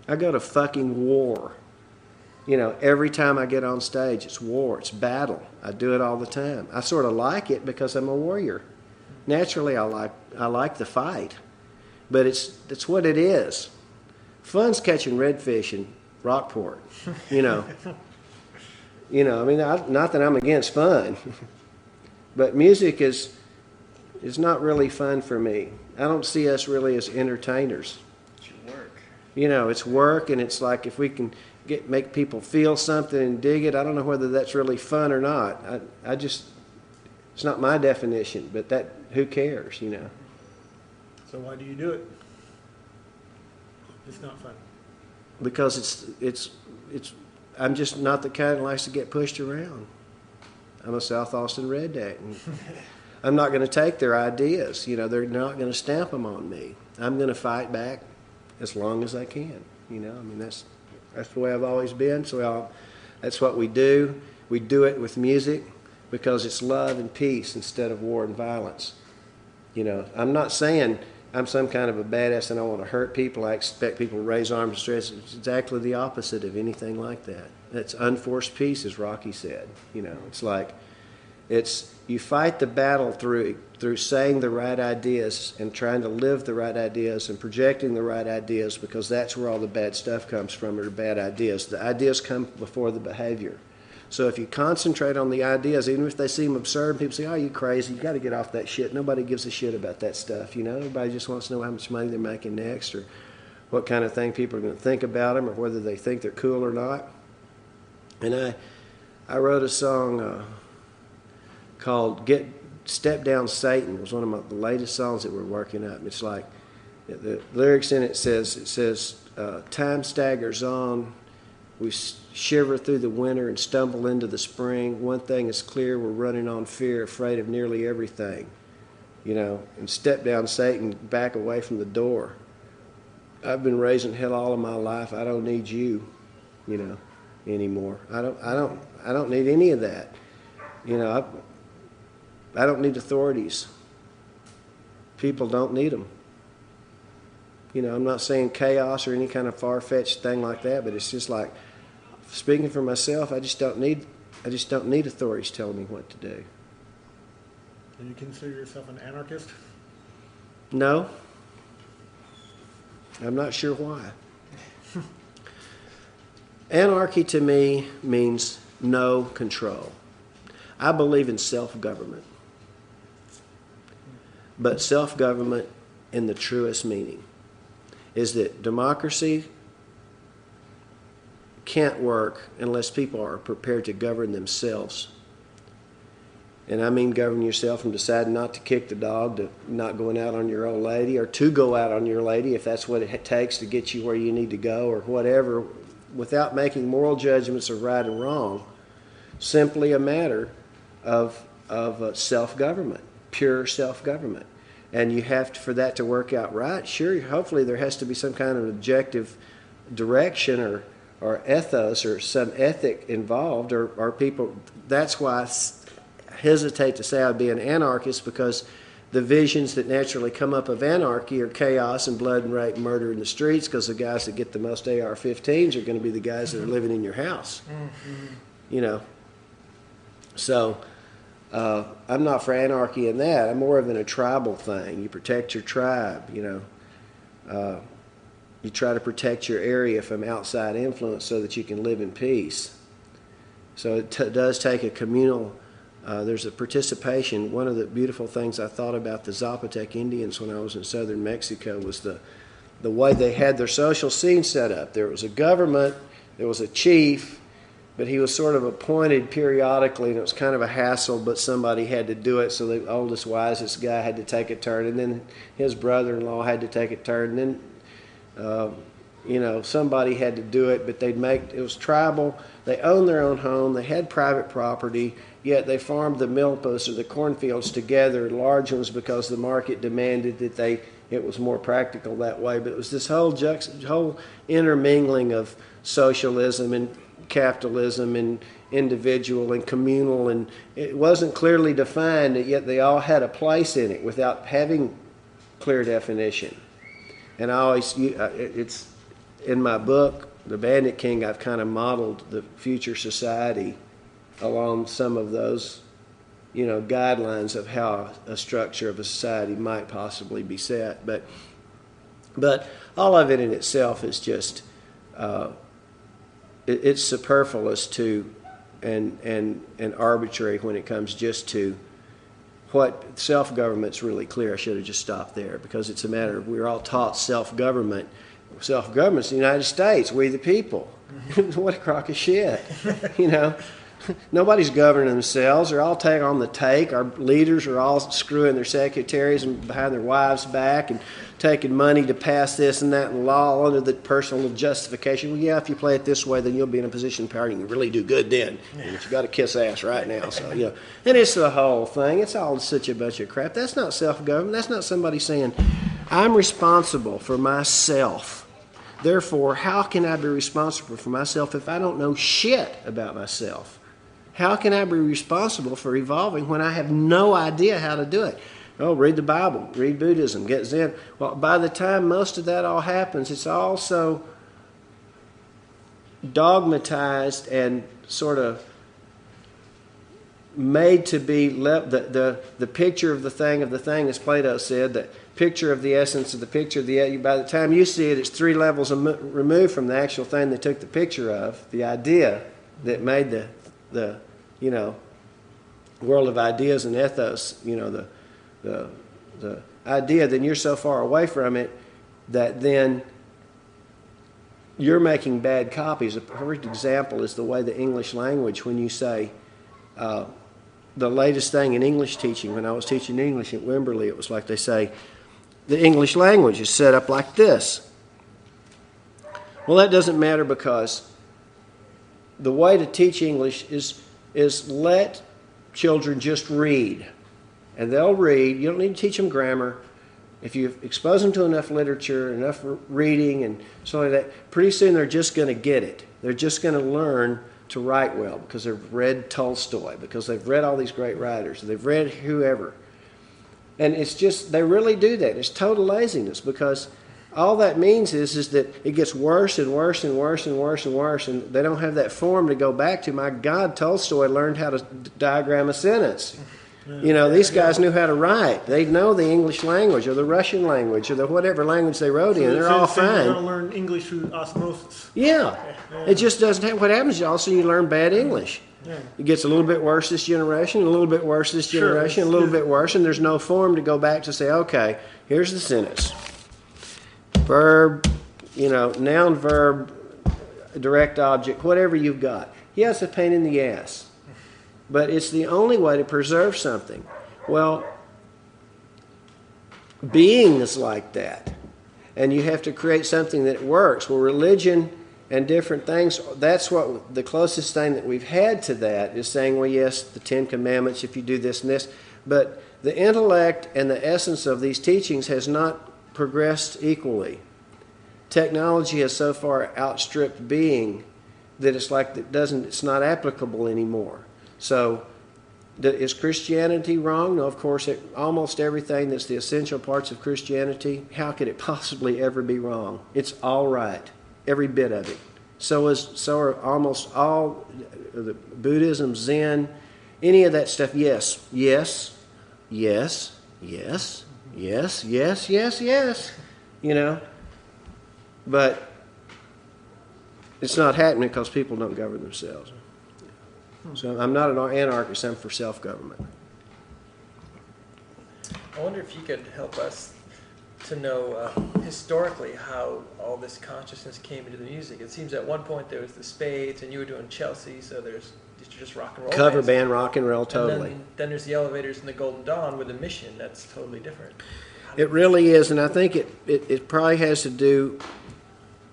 I go to fucking war. Every time I get on stage, it's war, it's battle. I do it all the time. I sort of like it because I'm a warrior. Naturally, I like the fight, but it's what it is. Fun's catching redfish in Rockport. Not that I'm against fun, but music is not really fun for me. I don't see us really as entertainers. It's your work. It's work, and it's like if we can make people feel something and dig it, I don't know whether that's really fun or not. It's not my definition, but who cares, So why do you do it? It's not fun. Because I'm just not the kind that likes to get pushed around. I'm a South Austin redneck. I'm not going to take their ideas. You know, they're not going to stamp them on me. I'm going to fight back as long as I can. You know, I mean, that's the way I've always been. So that's what we do. We do it with music because it's love and peace instead of war and violence. You know, I'm not saying I'm some kind of a badass and I want to hurt people. I expect people to raise arms and stress. It's exactly the opposite of anything like that. That's unforced peace, as Roky said. You know, it's like you fight the battle through saying the right ideas and trying to live the right ideas and projecting the right ideas, because that's where all the bad stuff comes from, are bad ideas. The ideas come before the behavior. So if you concentrate on the ideas, even if they seem absurd, people say, "Oh, you crazy, you got to get off that shit." Nobody gives a shit about that stuff, you know. Everybody just wants to know how much money they're making next, or what kind of thing people are going to think about them, or whether they think they're cool or not. And I wrote a song called Step Down Satan. It was one of the latest songs that we're working up. It's like, the lyrics in it says, time staggers on, we shiver through the winter and stumble into the spring. One thing is clear, we're running on fear, afraid of nearly everything. You know, and step down Satan, back away from the door. I've been raising hell all of my life. I don't need you, you know, anymore. I don't need any of that. You know, I don't need authorities. People don't need them. You know, I'm not saying chaos or any kind of far-fetched thing like that, but it's just like, speaking for myself, I just don't need authorities telling me what to do. Do you consider yourself an anarchist? No. I'm not sure why. Anarchy to me means no control. I believe in self-government. But self-government in the truest meaning is that democracy can't work unless people are prepared to govern themselves. And I mean govern yourself from deciding not to kick the dog, to not going out on your old lady, or to go out on your lady if that's what it takes to get you where you need to go, or whatever, without making moral judgments of right and wrong. Simply a matter of self-government, pure self-government. And you have to, for that to work out right, sure, hopefully there has to be some kind of objective direction or ethos or some ethic involved, or people. That's why I hesitate to say I'd be an anarchist, because the visions that naturally come up of anarchy are chaos and blood and rape and murder in the streets, because the guys that get the most AR-15s are going to be the guys that are living in your house. Mm-hmm. You know. So I'm not for anarchy in that. I'm more of in a tribal thing. You protect your tribe, you know. You try to protect your area from outside influence so that you can live in peace. So it does take a communal, there's a participation. One of the beautiful things I thought about the Zapotec Indians when I was in southern Mexico was the way they had their social scene set up. There was a government, there was a chief, but he was sort of appointed periodically, and it was kind of a hassle, but somebody had to do it, so the oldest, wisest guy had to take a turn, and then his brother-in-law had to take a turn, and then you know, somebody had to do it, but it was tribal. They owned their own home. They had private property, yet they farmed the milpas or the cornfields together, large ones, because the market demanded that it was more practical that way. But it was this whole intermingling of socialism and capitalism and individual and communal, and it wasn't clearly defined, yet they all had a place in it without having clear definition. And it's in my book, The Bandit King, I've kind of modeled the future society along some of those, you know, guidelines of how a structure of a society might possibly be set. But all of it in itself is just, it's superfluous to and arbitrary when it comes just to what self-government's really clear. I should have just stopped there, because it's a matter of, we're all taught self-government. Self-government's the United States, we the people. What a crock of shit, you know. Nobody's governing themselves. They're all on the take. Our leaders are all screwing their secretaries and behind their wives' back and taking money to pass this and that in law under the personal justification. Well, yeah, if you play it this way, then you'll be in a position of power and you can really do good then. And if you got to kiss ass right now. So, you know, and it's the whole thing. It's all such a bunch of crap. That's not self-government. That's not somebody saying, I'm responsible for myself. Therefore, how can I be responsible for myself if I don't know shit about myself? How can I be responsible for evolving when I have no idea how to do it? Oh, read the Bible, read Buddhism, get Zen. Well, by the time most of that all happens, it's all so dogmatized and sort of made to be the picture of the thing, as Plato said, the picture of the essence of the picture of the. By the time you see it, it's 3 levels removed from the actual thing they took the picture of, the idea that made the world of ideas and ethos, the idea, then you're so far away from it that then you're making bad copies. A perfect example is the way the English language, when you say, the latest thing in English teaching, when I was teaching English at Wimberley, it was like they say, the English language is set up like this. Well, that doesn't matter because the way to teach English is let children just read. And they'll read. You don't need to teach them grammar. If you expose them to enough literature, enough reading and so like that, pretty soon they're just going to get it. They're just going to learn to write well because they've read Tolstoy, because they've read all these great writers. They've read whoever. And it's just, they really do that. It's total laziness because all that means is that it gets worse and worse and worse and worse and worse, and they don't have that form to go back to. My God, Tolstoy learned how to diagram a sentence. These guys knew how to write. They know the English language or the Russian language or the whatever language they wrote in. They're all fine. They're going to learn English through osmosis. Yeah. It just doesn't have. What happens is also you learn bad English. Yeah. It gets a little bit worse this generation, a little bit worse this generation, a little bit worse, and there's no form to go back to say, okay, here's the sentence. Verb, noun, verb, direct object, whatever you've got. Yeah, it's a pain in the ass. But it's the only way to preserve something. Well, being is like that. And you have to create something that works. Well, religion and different things, that's what the closest thing that we've had to that is saying, well, yes, the 10 Commandments, if you do this and this. But the intellect and the essence of these teachings has not progressed equally. Technology has so far outstripped being that it's not applicable anymore. So, is Christianity wrong? No, of course, almost everything that's the essential parts of Christianity, how could it possibly ever be wrong? It's all right, every bit of it. So are almost all the Buddhism, Zen, any of that stuff. Yes, yes, yes, yes, yes, yes, yes, yes. But it's not happening because people don't govern themselves. So I'm not an anarchist, I'm for self-government. I wonder if you could help us to know historically how all this consciousness came into the music. It seems at one point there was the Spades and you were doing Chelsea, so there's just rock and roll. Cover band, rock and roll, totally. And then there's the Elevators and the Golden Dawn with a mission that's totally different. It really is, and I think it probably has to do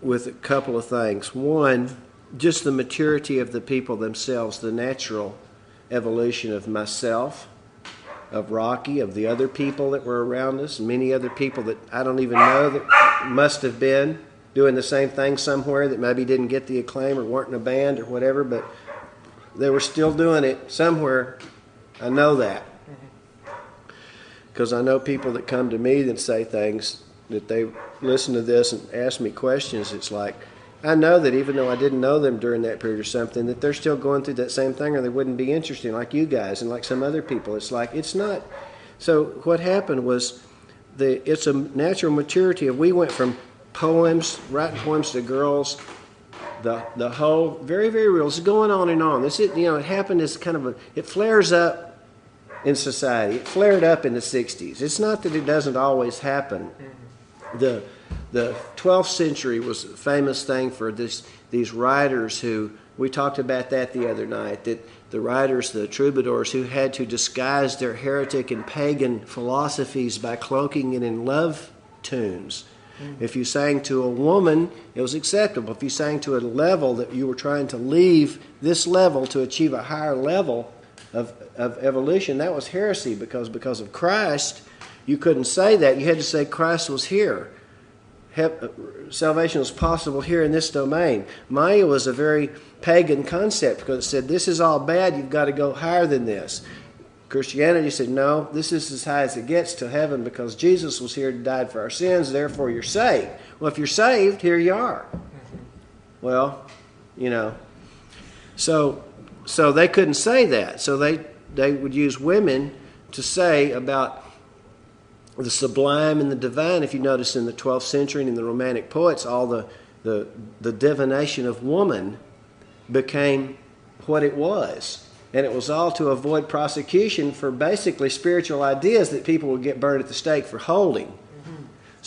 with a couple of things. One, just the maturity of the people themselves, the natural evolution of myself, of Roky, of the other people that were around us, and many other people that I don't even know that must have been doing the same thing somewhere that maybe didn't get the acclaim or weren't in a band or whatever, but they were still doing it somewhere. I know that. Because I know people that come to me that say things that they listen to this and ask me questions. It's like, I know that even though I didn't know them during that period or something, that they're still going through that same thing or they wouldn't be interesting like you guys and like some other people. It's like, it's not. So what happened was it's a natural maturity. We went from poems, writing poems to girls, the whole, very, very real. It's going on and on. This is, it happened as kind of it flares up in society. It flared up in the 60s. It's not that it doesn't always happen. The 12th century was a famous thing for these writers who We talked about that the other night, that the writers, the troubadours, who had to disguise their heretic and pagan philosophies by cloaking it in love tunes. If you sang to a woman, it was acceptable. If you sang to a level that you were trying to leave this level to achieve a higher level of evolution, that was heresy, because of Christ, you couldn't say that. You had to say Christ was here. Salvation was possible here in this domain. Maya was a very pagan concept because it said, this is all bad, you've got to go higher than this. Christianity said, no, this is as high as it gets to heaven because Jesus was here to die for our sins, therefore you're saved. Well, if you're saved, here you are. Well, so they couldn't say that. So they would use women to say about the sublime and the divine. If you notice in the 12th century and in the Romantic poets, all the divination of woman became what it was. And it was all to avoid prosecution for basically spiritual ideas that people would get burned at the stake for holding.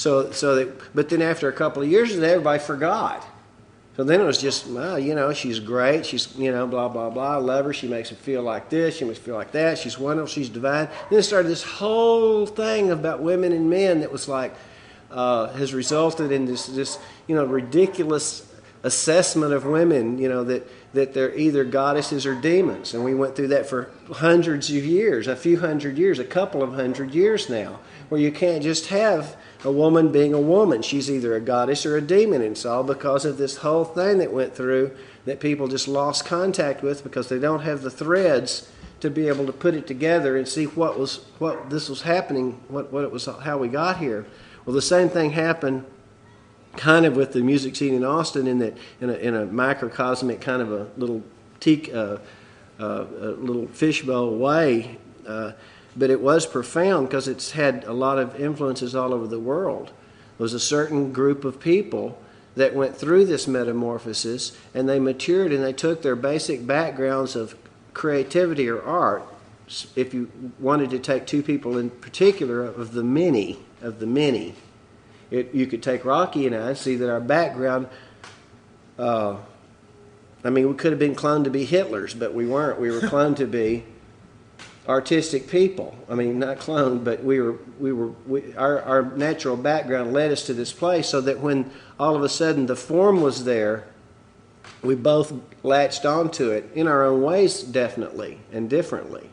But then after a couple of years, everybody forgot. So then it was just, well, she's great. She's, blah, blah, blah. I love her. She makes me feel like this. She makes me feel like that. She's wonderful. She's divine. Then it started this whole thing about women and men that was like, has resulted in this ridiculous assessment of women, that they're either goddesses or demons. And we went through that for hundreds of years, a few hundred years, a couple of hundred years now, where you can't just have a woman being a woman. She's either a goddess or a demon. And it's all because of this whole thing that went through that people just lost contact with because they don't have the threads to be able to put it together and see what this was happening, what it was, how we got here. Well, the same thing happened kind of with the music scene in Austin in a microcosmic kind of a little little fishbowl way, but it was profound because it's had a lot of influences all over the world. There was a certain group of people that went through this metamorphosis and they matured and they took their basic backgrounds of creativity or art. If you wanted to take two people in particular of the many, you could take Roky and I and see that our background, we could have been cloned to be Hitlers, but we weren't. We were cloned to be artistic people. Not cloned, but our natural background led us to this place so that when all of a sudden the form was there, we both latched onto it in our own ways, definitely, and differently,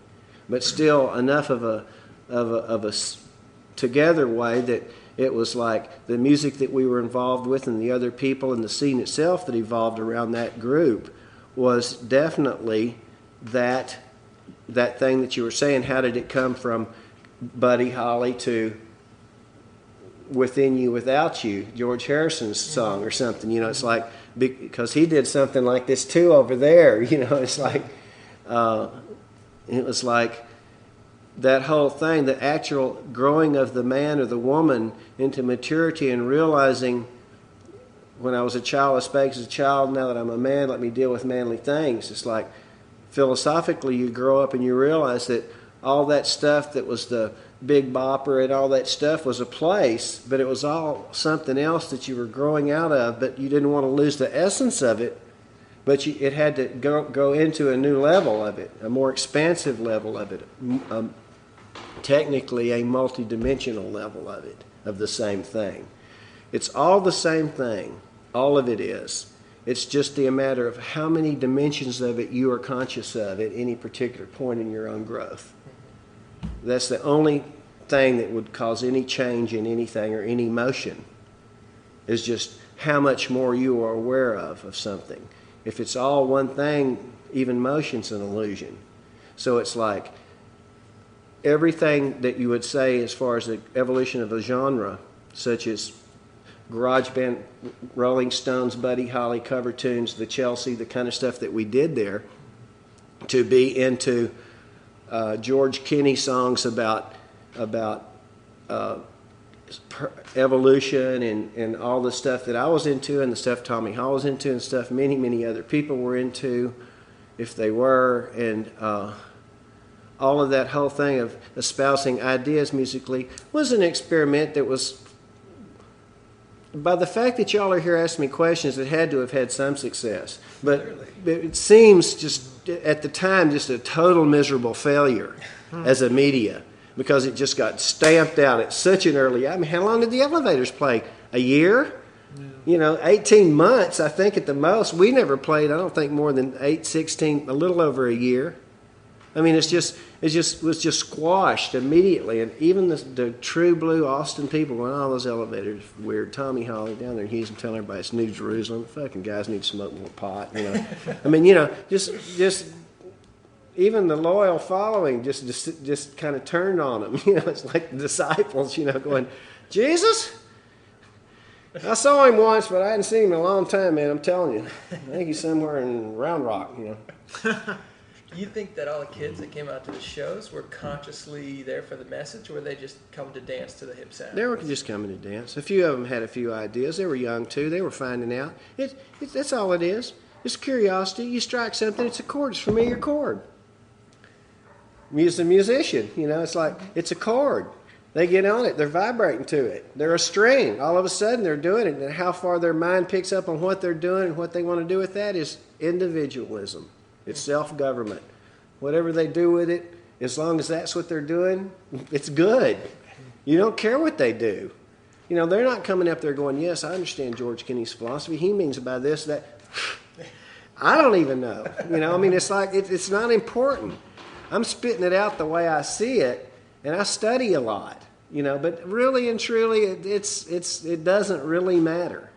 but still enough of a together way that it was like the music that we were involved with and the other people and the scene itself that evolved around that group was definitely that thing that you were saying. How did it come from Buddy Holly to Within You, Without You, George Harrison's song or something? It's like, because he did something like this too over there. It's like, it was like, that whole thing, the actual growing of the man or the woman into maturity and realizing when I was a child, I spake as a child, now that I'm a man, let me deal with manly things. It's like philosophically you grow up and you realize that all that stuff that was the Big Bopper and all that stuff was a place, but it was all something else that you were growing out of, but you didn't want to lose the essence of it. But it had to go into a new level of it, a more expansive level of it, technically a multidimensional level of it, of the same thing. It's all the same thing. All of it is. It's just a matter of how many dimensions of it you are conscious of at any particular point in your own growth. That's the only thing that would cause any change in anything or any motion, is just how much more you are aware of something. If it's all one thing, even motion's an illusion. So it's like everything that you would say as far as the evolution of a genre, such as garage band, Rolling Stones, Buddy Holly cover tunes, the Chelsea, the kind of stuff that we did there, to be into George Kinney songs about evolution and all the stuff that I was into and the stuff Tommy Hall was into and stuff many, many other people were into, if they were, and all of that whole thing of espousing ideas musically was an experiment that was by the fact that y'all are here asking me questions, it had to have had some success. But Clearly. it seems just at the time just a total miserable failure as a media, because it just got stamped out at such an early. I mean, how long did the Elevators play? A year? Yeah. 18 months, I think, at the most. We never played, I don't think, more than 16, a little over a year. I mean, it was just squashed immediately. And even the true blue Austin people went, oh, those Elevators weird. Tommy Holly down there in Houston telling everybody it's New Jerusalem. Fucking guys need to smoke more pot, I mean, just even the loyal following just kind of turned on them. It's like the disciples, going, Jesus? I saw him once, but I hadn't seen him in a long time, man. I'm telling you. I think he's somewhere in Round Rock, You think that all the kids that came out to the shows were consciously there for the message, or were they just coming to dance to the hip sound? They were just coming to dance. A few of them had a few ideas. They were young, too. They were finding out. That's all it is. It's curiosity. You strike something, it's a chord. It's a familiar chord. A musician, it's like, it's a chord. They get on it. They're vibrating to it. They're a string. All of a sudden, they're doing it. And how far their mind picks up on what they're doing and what they want to do with that is individualism. It's self-government. Whatever they do with it, as long as that's what they're doing, it's good. You don't care what they do. They're not coming up there going, yes, I understand George Kinney's philosophy. He means by this, that. I don't even know. It's like, it's not important. I'm spitting it out the way I see it, and I study a lot, but really and truly, it doesn't really matter,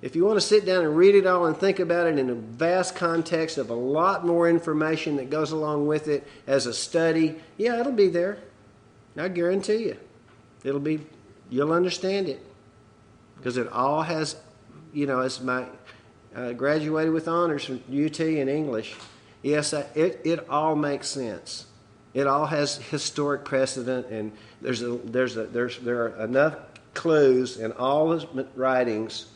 If you want to sit down and read it all and think about it in a vast context of a lot more information that goes along with it as a study, yeah, it'll be there. I guarantee you. You'll understand it. Because it all has, as I graduated with honors from UT in English. Yes, it all makes sense. It all has historic precedent, and there are enough clues in all the writings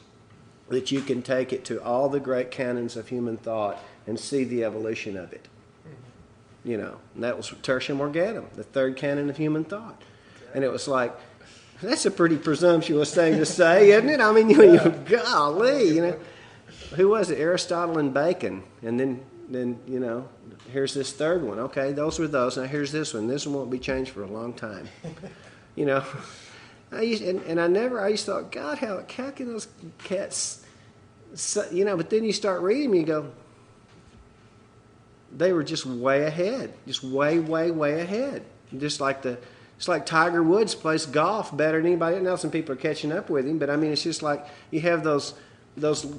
that you can take it to all the great canons of human thought and see the evolution of it. And that was Tertium Morganum, the third canon of human thought. And it was like, that's a pretty presumptuous thing to say, isn't it? I mean, golly, who was it? Aristotle and Bacon, and then here's this third one. Okay, those were those. Now here's this one. This one won't be changed for a long time. I used to thought, God, how can those cats, but then you start reading them, you go, they were just way ahead, just way, way, way ahead. It's like Tiger Woods plays golf better than anybody else, and people are catching up with him. But I mean, it's just like you have those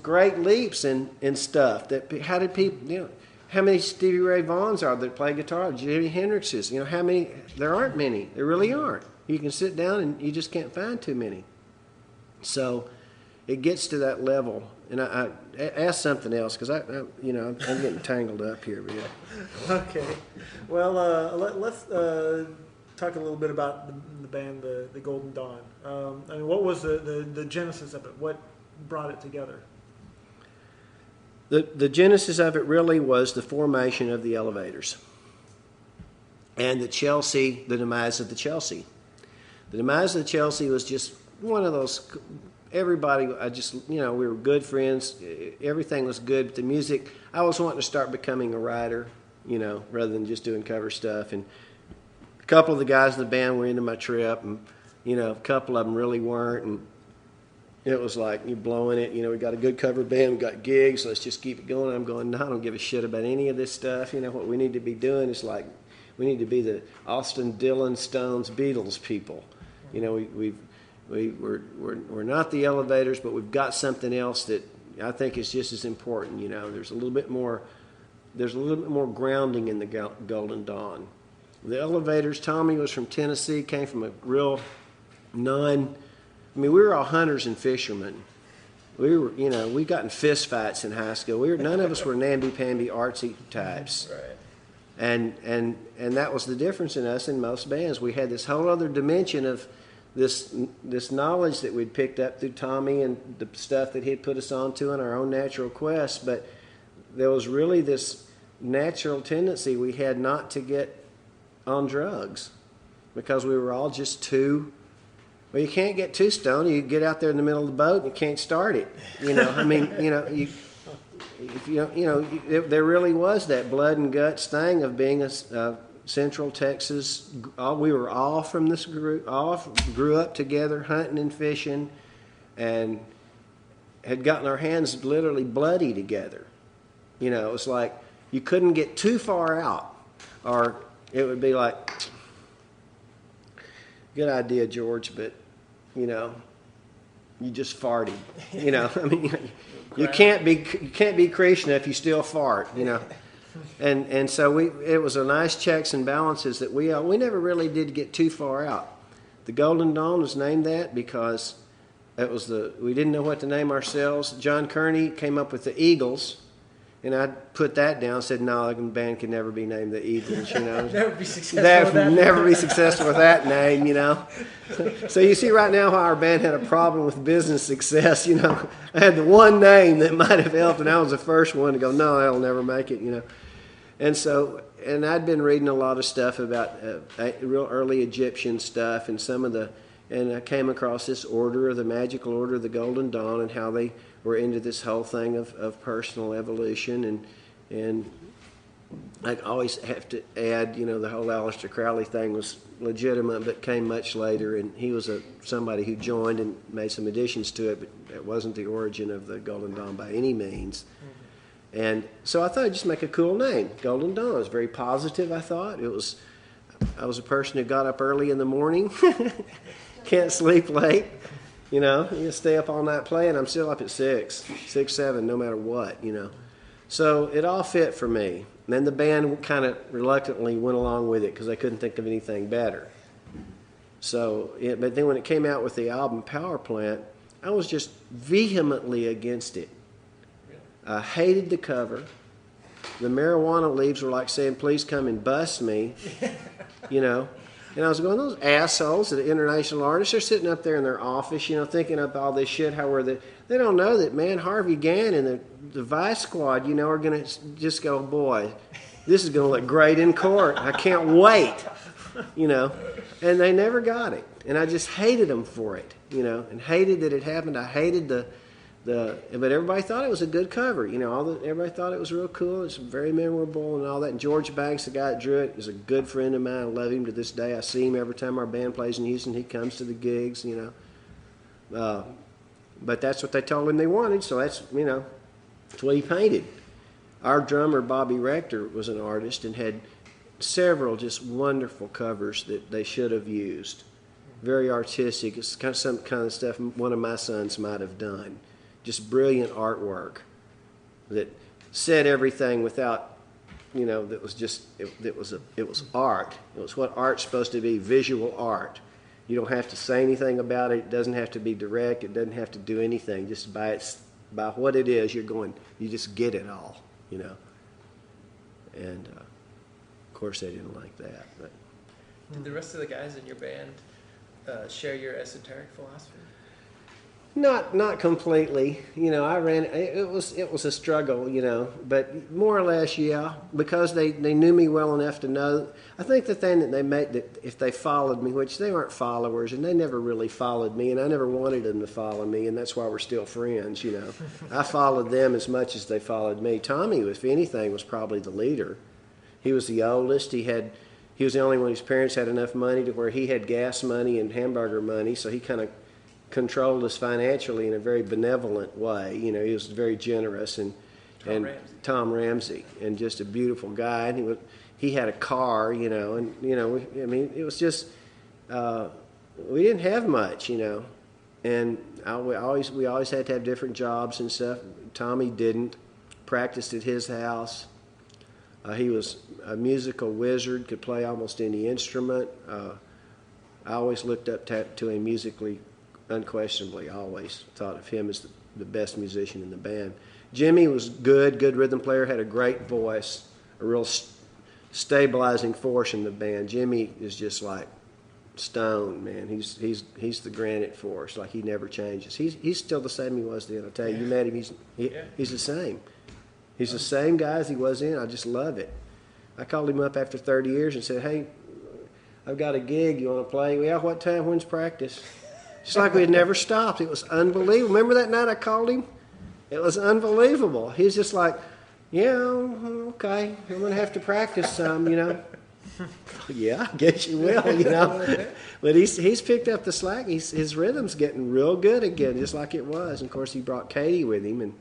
great leaps in stuff. How did people, how many Stevie Ray Vaughns are that play guitar? Jimi Hendrix's, how many? There aren't many. There really aren't. You can sit down and you just can't find too many. So it gets to that level. And I ask something else because I'm getting tangled up here. Okay. Well, let's talk a little bit about the band, the Golden Dawn. What was the genesis of it? What brought it together? The genesis of it really was the formation of the Elevators and the demise of the Chelsea. The demise of the Chelsea was just one of those, everybody, we were good friends. Everything was good. But the music, I was wanting to start becoming a writer, rather than just doing cover stuff. And a couple of the guys in the band were into my trip, and, a couple of them really weren't. And it was like, you're blowing it. We got a good cover band. We got gigs. So let's just keep it going. I'm going, no, I don't give a shit about any of this stuff. What we need to be doing is like, we need to be the Austin, Dylan, Stones, Beatles people. We're not the Elevators, but we've got something else that I think is just as important. There's a little bit more grounding in the Golden Dawn. The Elevators, Tommy was from Tennessee, came from a real we were all hunters and fishermen. We were, we got in fist fights in high school. None of us were namby-pamby artsy types. Right. And that was the difference in us and most bands. We had this whole other dimension of this knowledge that we'd picked up through Tommy and the stuff that he'd put us onto in our own natural quest. But there was really this natural tendency we had not to get on drugs because we were all just Well, you can't get too stoned. You get out there in the middle of the boat and you can't start it. I mean, there really was that blood and guts thing of being a Central Texas. We were all from this group, all grew up together hunting and fishing, and had gotten our hands literally bloody together. It was like you couldn't get too far out, or it would be like, good idea, George, but you just farted. I mean, you can't be Krishna if you still fart. And so it was a nice checks and balances that we never really did get too far out. The Golden Dawn was named that because we didn't know what to name ourselves. John Kearney came up with the Eagles, and I put that down. Said no, the band could never be named the Eagles. Never be successful. Never be successful with that name. So you see right now how our band had a problem with business success. I had the one name that might have helped, and I was the first one to go, no, that'll never make it. And I'd been reading a lot of stuff about real early Egyptian stuff, and and I came across this order, the magical order of the Golden Dawn, and how they were into this whole thing of personal evolution, and I always have to add, the whole Aleister Crowley thing was legitimate, but came much later, and he was somebody who joined and made some additions to it, but it wasn't the origin of the Golden Dawn by any means. Mm-hmm. And so I thought I'd just make a cool name, Golden Dawn. It was very positive, I thought. I was a person who got up early in the morning, can't sleep late. You stay up all night playing. I'm still up at 6, 7, no matter what, So it all fit for me. And then the band kind of reluctantly went along with it because they couldn't think of anything better. But then when it came out with the album Power Plant, I was just vehemently against it. I hated the cover. The marijuana leaves were like saying, please come and bust me, And I was going, those assholes, the international artists, they're sitting up there in their office, thinking up all this shit. They don't know that, man, Harvey Gann and the Vice Squad, are going to just go, boy, this is going to look great in court. I can't wait, And they never got it. And I just hated them for it, and hated that it happened. I hated but everybody thought it was a good cover. Everybody thought it was real cool. It's very memorable and all that. And George Banks, the guy that drew it, is a good friend of mine. I love him to this day. I see him every time our band plays in Houston. He comes to the gigs, But that's what they told him they wanted, so that's what he painted. Our drummer, Bobby Rector, was an artist and had several just wonderful covers that they should have used. Very artistic. It's kind of some kind of stuff one of my sons might have done. Just brilliant artwork that said everything without, that was just, it was art. It was what art's supposed to be, visual art. You don't have to say anything about it. It doesn't have to be direct. It doesn't have to do anything. Just by what it is, you just get it all, And of course, they didn't like that. But did the rest of the guys in your band share your esoteric philosophy? Not completely. It was a struggle, but more or less, yeah, because they knew me well enough to know. I think the thing that they made, that if they followed me, which they weren't followers, and they never really followed me, and I never wanted them to follow me, and that's why we're still friends, I followed them as much as they followed me. Tommy, if anything, was probably the leader. He was the oldest. He was the only one whose parents had enough money to where he had gas money and hamburger money, so he kind of controlled us financially in a very benevolent way. He was very generous, and Tom Ramsey, and just a beautiful guy. And he had a car, it was just we didn't have much, and we always had to have different jobs and stuff. Tommy didn't. Practiced at his house. He was a musical wizard, could play almost any instrument. I always looked up to him musically. Unquestionably, I always thought of him as the best musician in the band. Jimmy was good rhythm player, had a great voice, a real stabilizing force in the band. Jimmy is just like stone, man. He's the granite force, like he never changes. He's still the same he was then. I tell you, you met him, he's the same. He's the same guy as he was then. I just love it. I called him up after 30 years and said, hey, I've got a gig. You want to play? Yeah, what time? When's practice? Just like we had never stopped. It was unbelievable. Remember that night I called him? It was unbelievable. He's just like, yeah, okay, I'm going to have to practice some, you know. Yeah, I guess you will, you know. But he's picked up the slack. His rhythm's getting real good again, just like it was. And, of course, he brought Katie with him, and,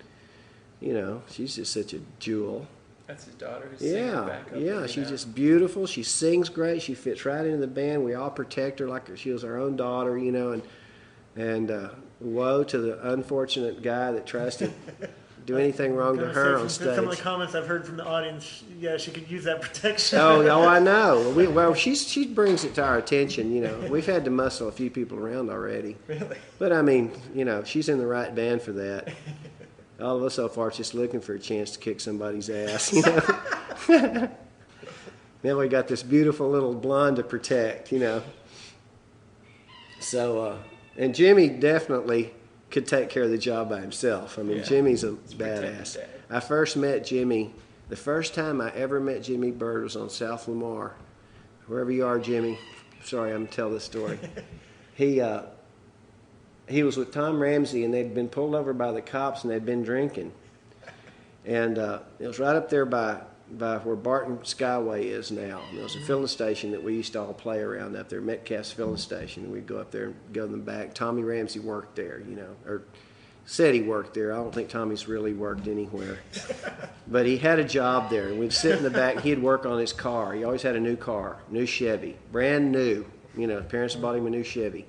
you know, she's just such a jewel. That's his daughter who's singing back up. Yeah, she's just beautiful. She sings great. She fits right into the band. We all protect her like she was our own daughter, you know. And woe to the unfortunate guy that tries to do anything wrong to her on stage. Some of the comments I've heard from the audience, yeah, she could use that protection. Oh, I know. She brings it to our attention, you know. We've had to muscle a few people around already. Really? But, I mean, you know, she's in the right band for that. All of us so far just looking for a chance to kick somebody's ass, you know. Now we got this beautiful little blonde to protect, you know. So, and Jimmy definitely could take care of the job by himself. I mean, Jimmy's a badass. I first met Jimmy, the first time I ever met Jimmy Bird was on South Lamar. Wherever you are, Jimmy, sorry, I'm going to tell this story. He was with Tom Ramsey, and they'd been pulled over by the cops, and they'd been drinking. And it was right up there by where Barton Skyway is now. And there was a filling station that we used to all play around up there, Metcalf's filling station. And we'd go up there and go in the back. Tommy Ramsey worked there, you know, or said he worked there. I don't think Tommy's really worked anywhere. But he had a job there, and we'd sit in the back, and he'd work on his car. He always had a new car, new Chevy, brand new. You know, parents bought him a new Chevy.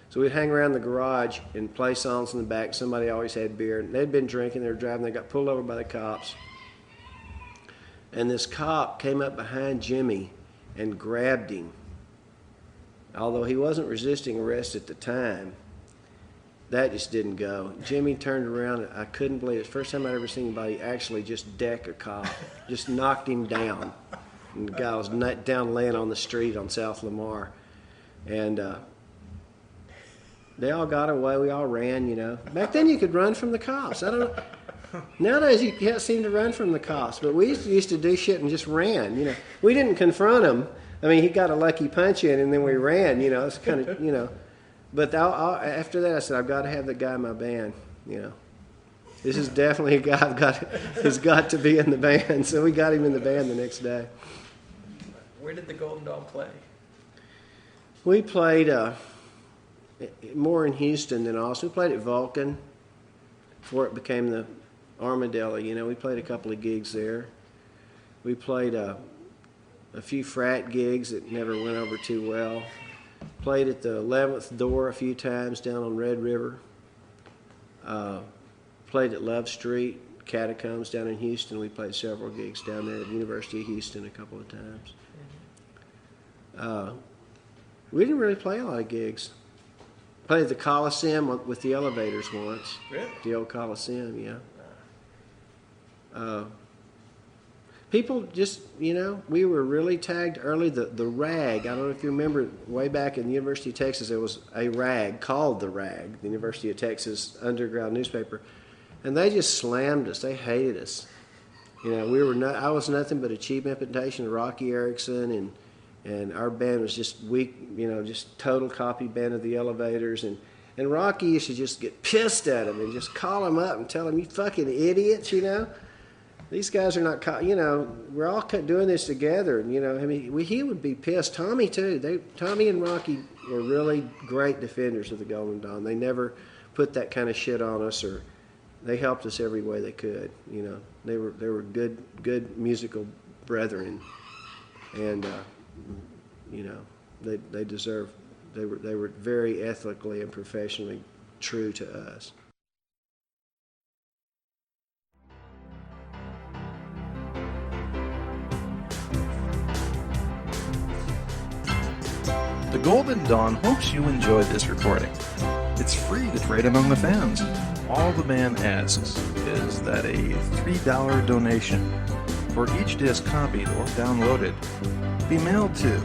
So we'd hang around the garage and play songs in the back. Somebody always had beer. And they'd been drinking. They were driving. They got pulled over by the cops. And this cop came up behind Jimmy and grabbed him. Although he wasn't resisting arrest at the time, that just didn't go. Jimmy turned around. I couldn't believe it. First time I'd ever seen anybody actually just deck a cop. Just knocked him down. And the guy was down laying on the street on South Lamar. And they all got away. We all ran, you know. Back then you could run from the cops. I don't know. Nowadays you can't seem to run from the cops. But we used to do shit and just ran, you know. We didn't confront him. I mean, he got a lucky punch in and then we ran, you know. It's kind of, you know. But after that I said, I've got to have the guy in my band, you know. This is definitely a guy has got to be in the band. So we got him in the band the next day. Where did the Golden Dawn play? We played more in Houston than Austin. We played at Vulcan before it became the Armadillo. You know, we played a couple of gigs there. We played a few frat gigs that never went over too well. Played at the 11th Door a few times down on Red River. Played at Love Street, Catacombs down in Houston. We played several gigs down there at the University of Houston a couple of times. We didn't really play a lot of gigs. Played at the Coliseum with the Elevators once. Really? The old Coliseum, yeah. People just, you know, we were really tagged early. The Rag, I don't know if you remember, way back in the University of Texas, there was a rag called The Rag, the University of Texas underground newspaper. And they just slammed us. They hated us. You know, I was nothing but a cheap imitation of Roky Erickson, and our band was just weak, you know, just total copy band of the Elevators. And Rocky used to just get pissed at him and just call him up and tell him, you fucking idiots, you know. These guys are not, you know, we're all doing this together. And, you know, I mean, he would be pissed. Tommy, too. Tommy and Rocky were really great defenders of the Golden Dawn. They never put that kind of shit on us, or they helped us every way they could. You know, they were good musical brethren. And, you know, they deserve, they were very ethically and professionally true to us. The Golden Dawn hopes you enjoyed this recording. It's free to trade among the fans. All the band asks is that a $3 donation for each disc copied or downloaded be mailed to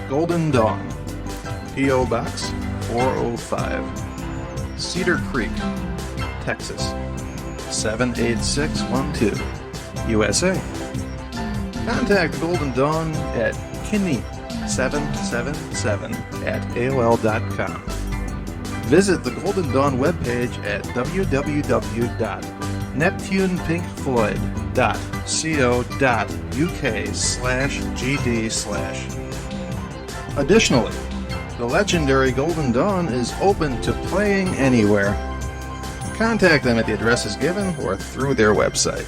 Golden Dawn, P.O. Box 405, Cedar Creek, Texas 78612, USA. Contact Golden Dawn at Kinney777 at AOL.com. Visit the Golden Dawn webpage at www.neptunepinkfloyd.co.uk/GD/. Additionally, the legendary Golden Dawn is open to playing anywhere. Contact them at the addresses given or through their website.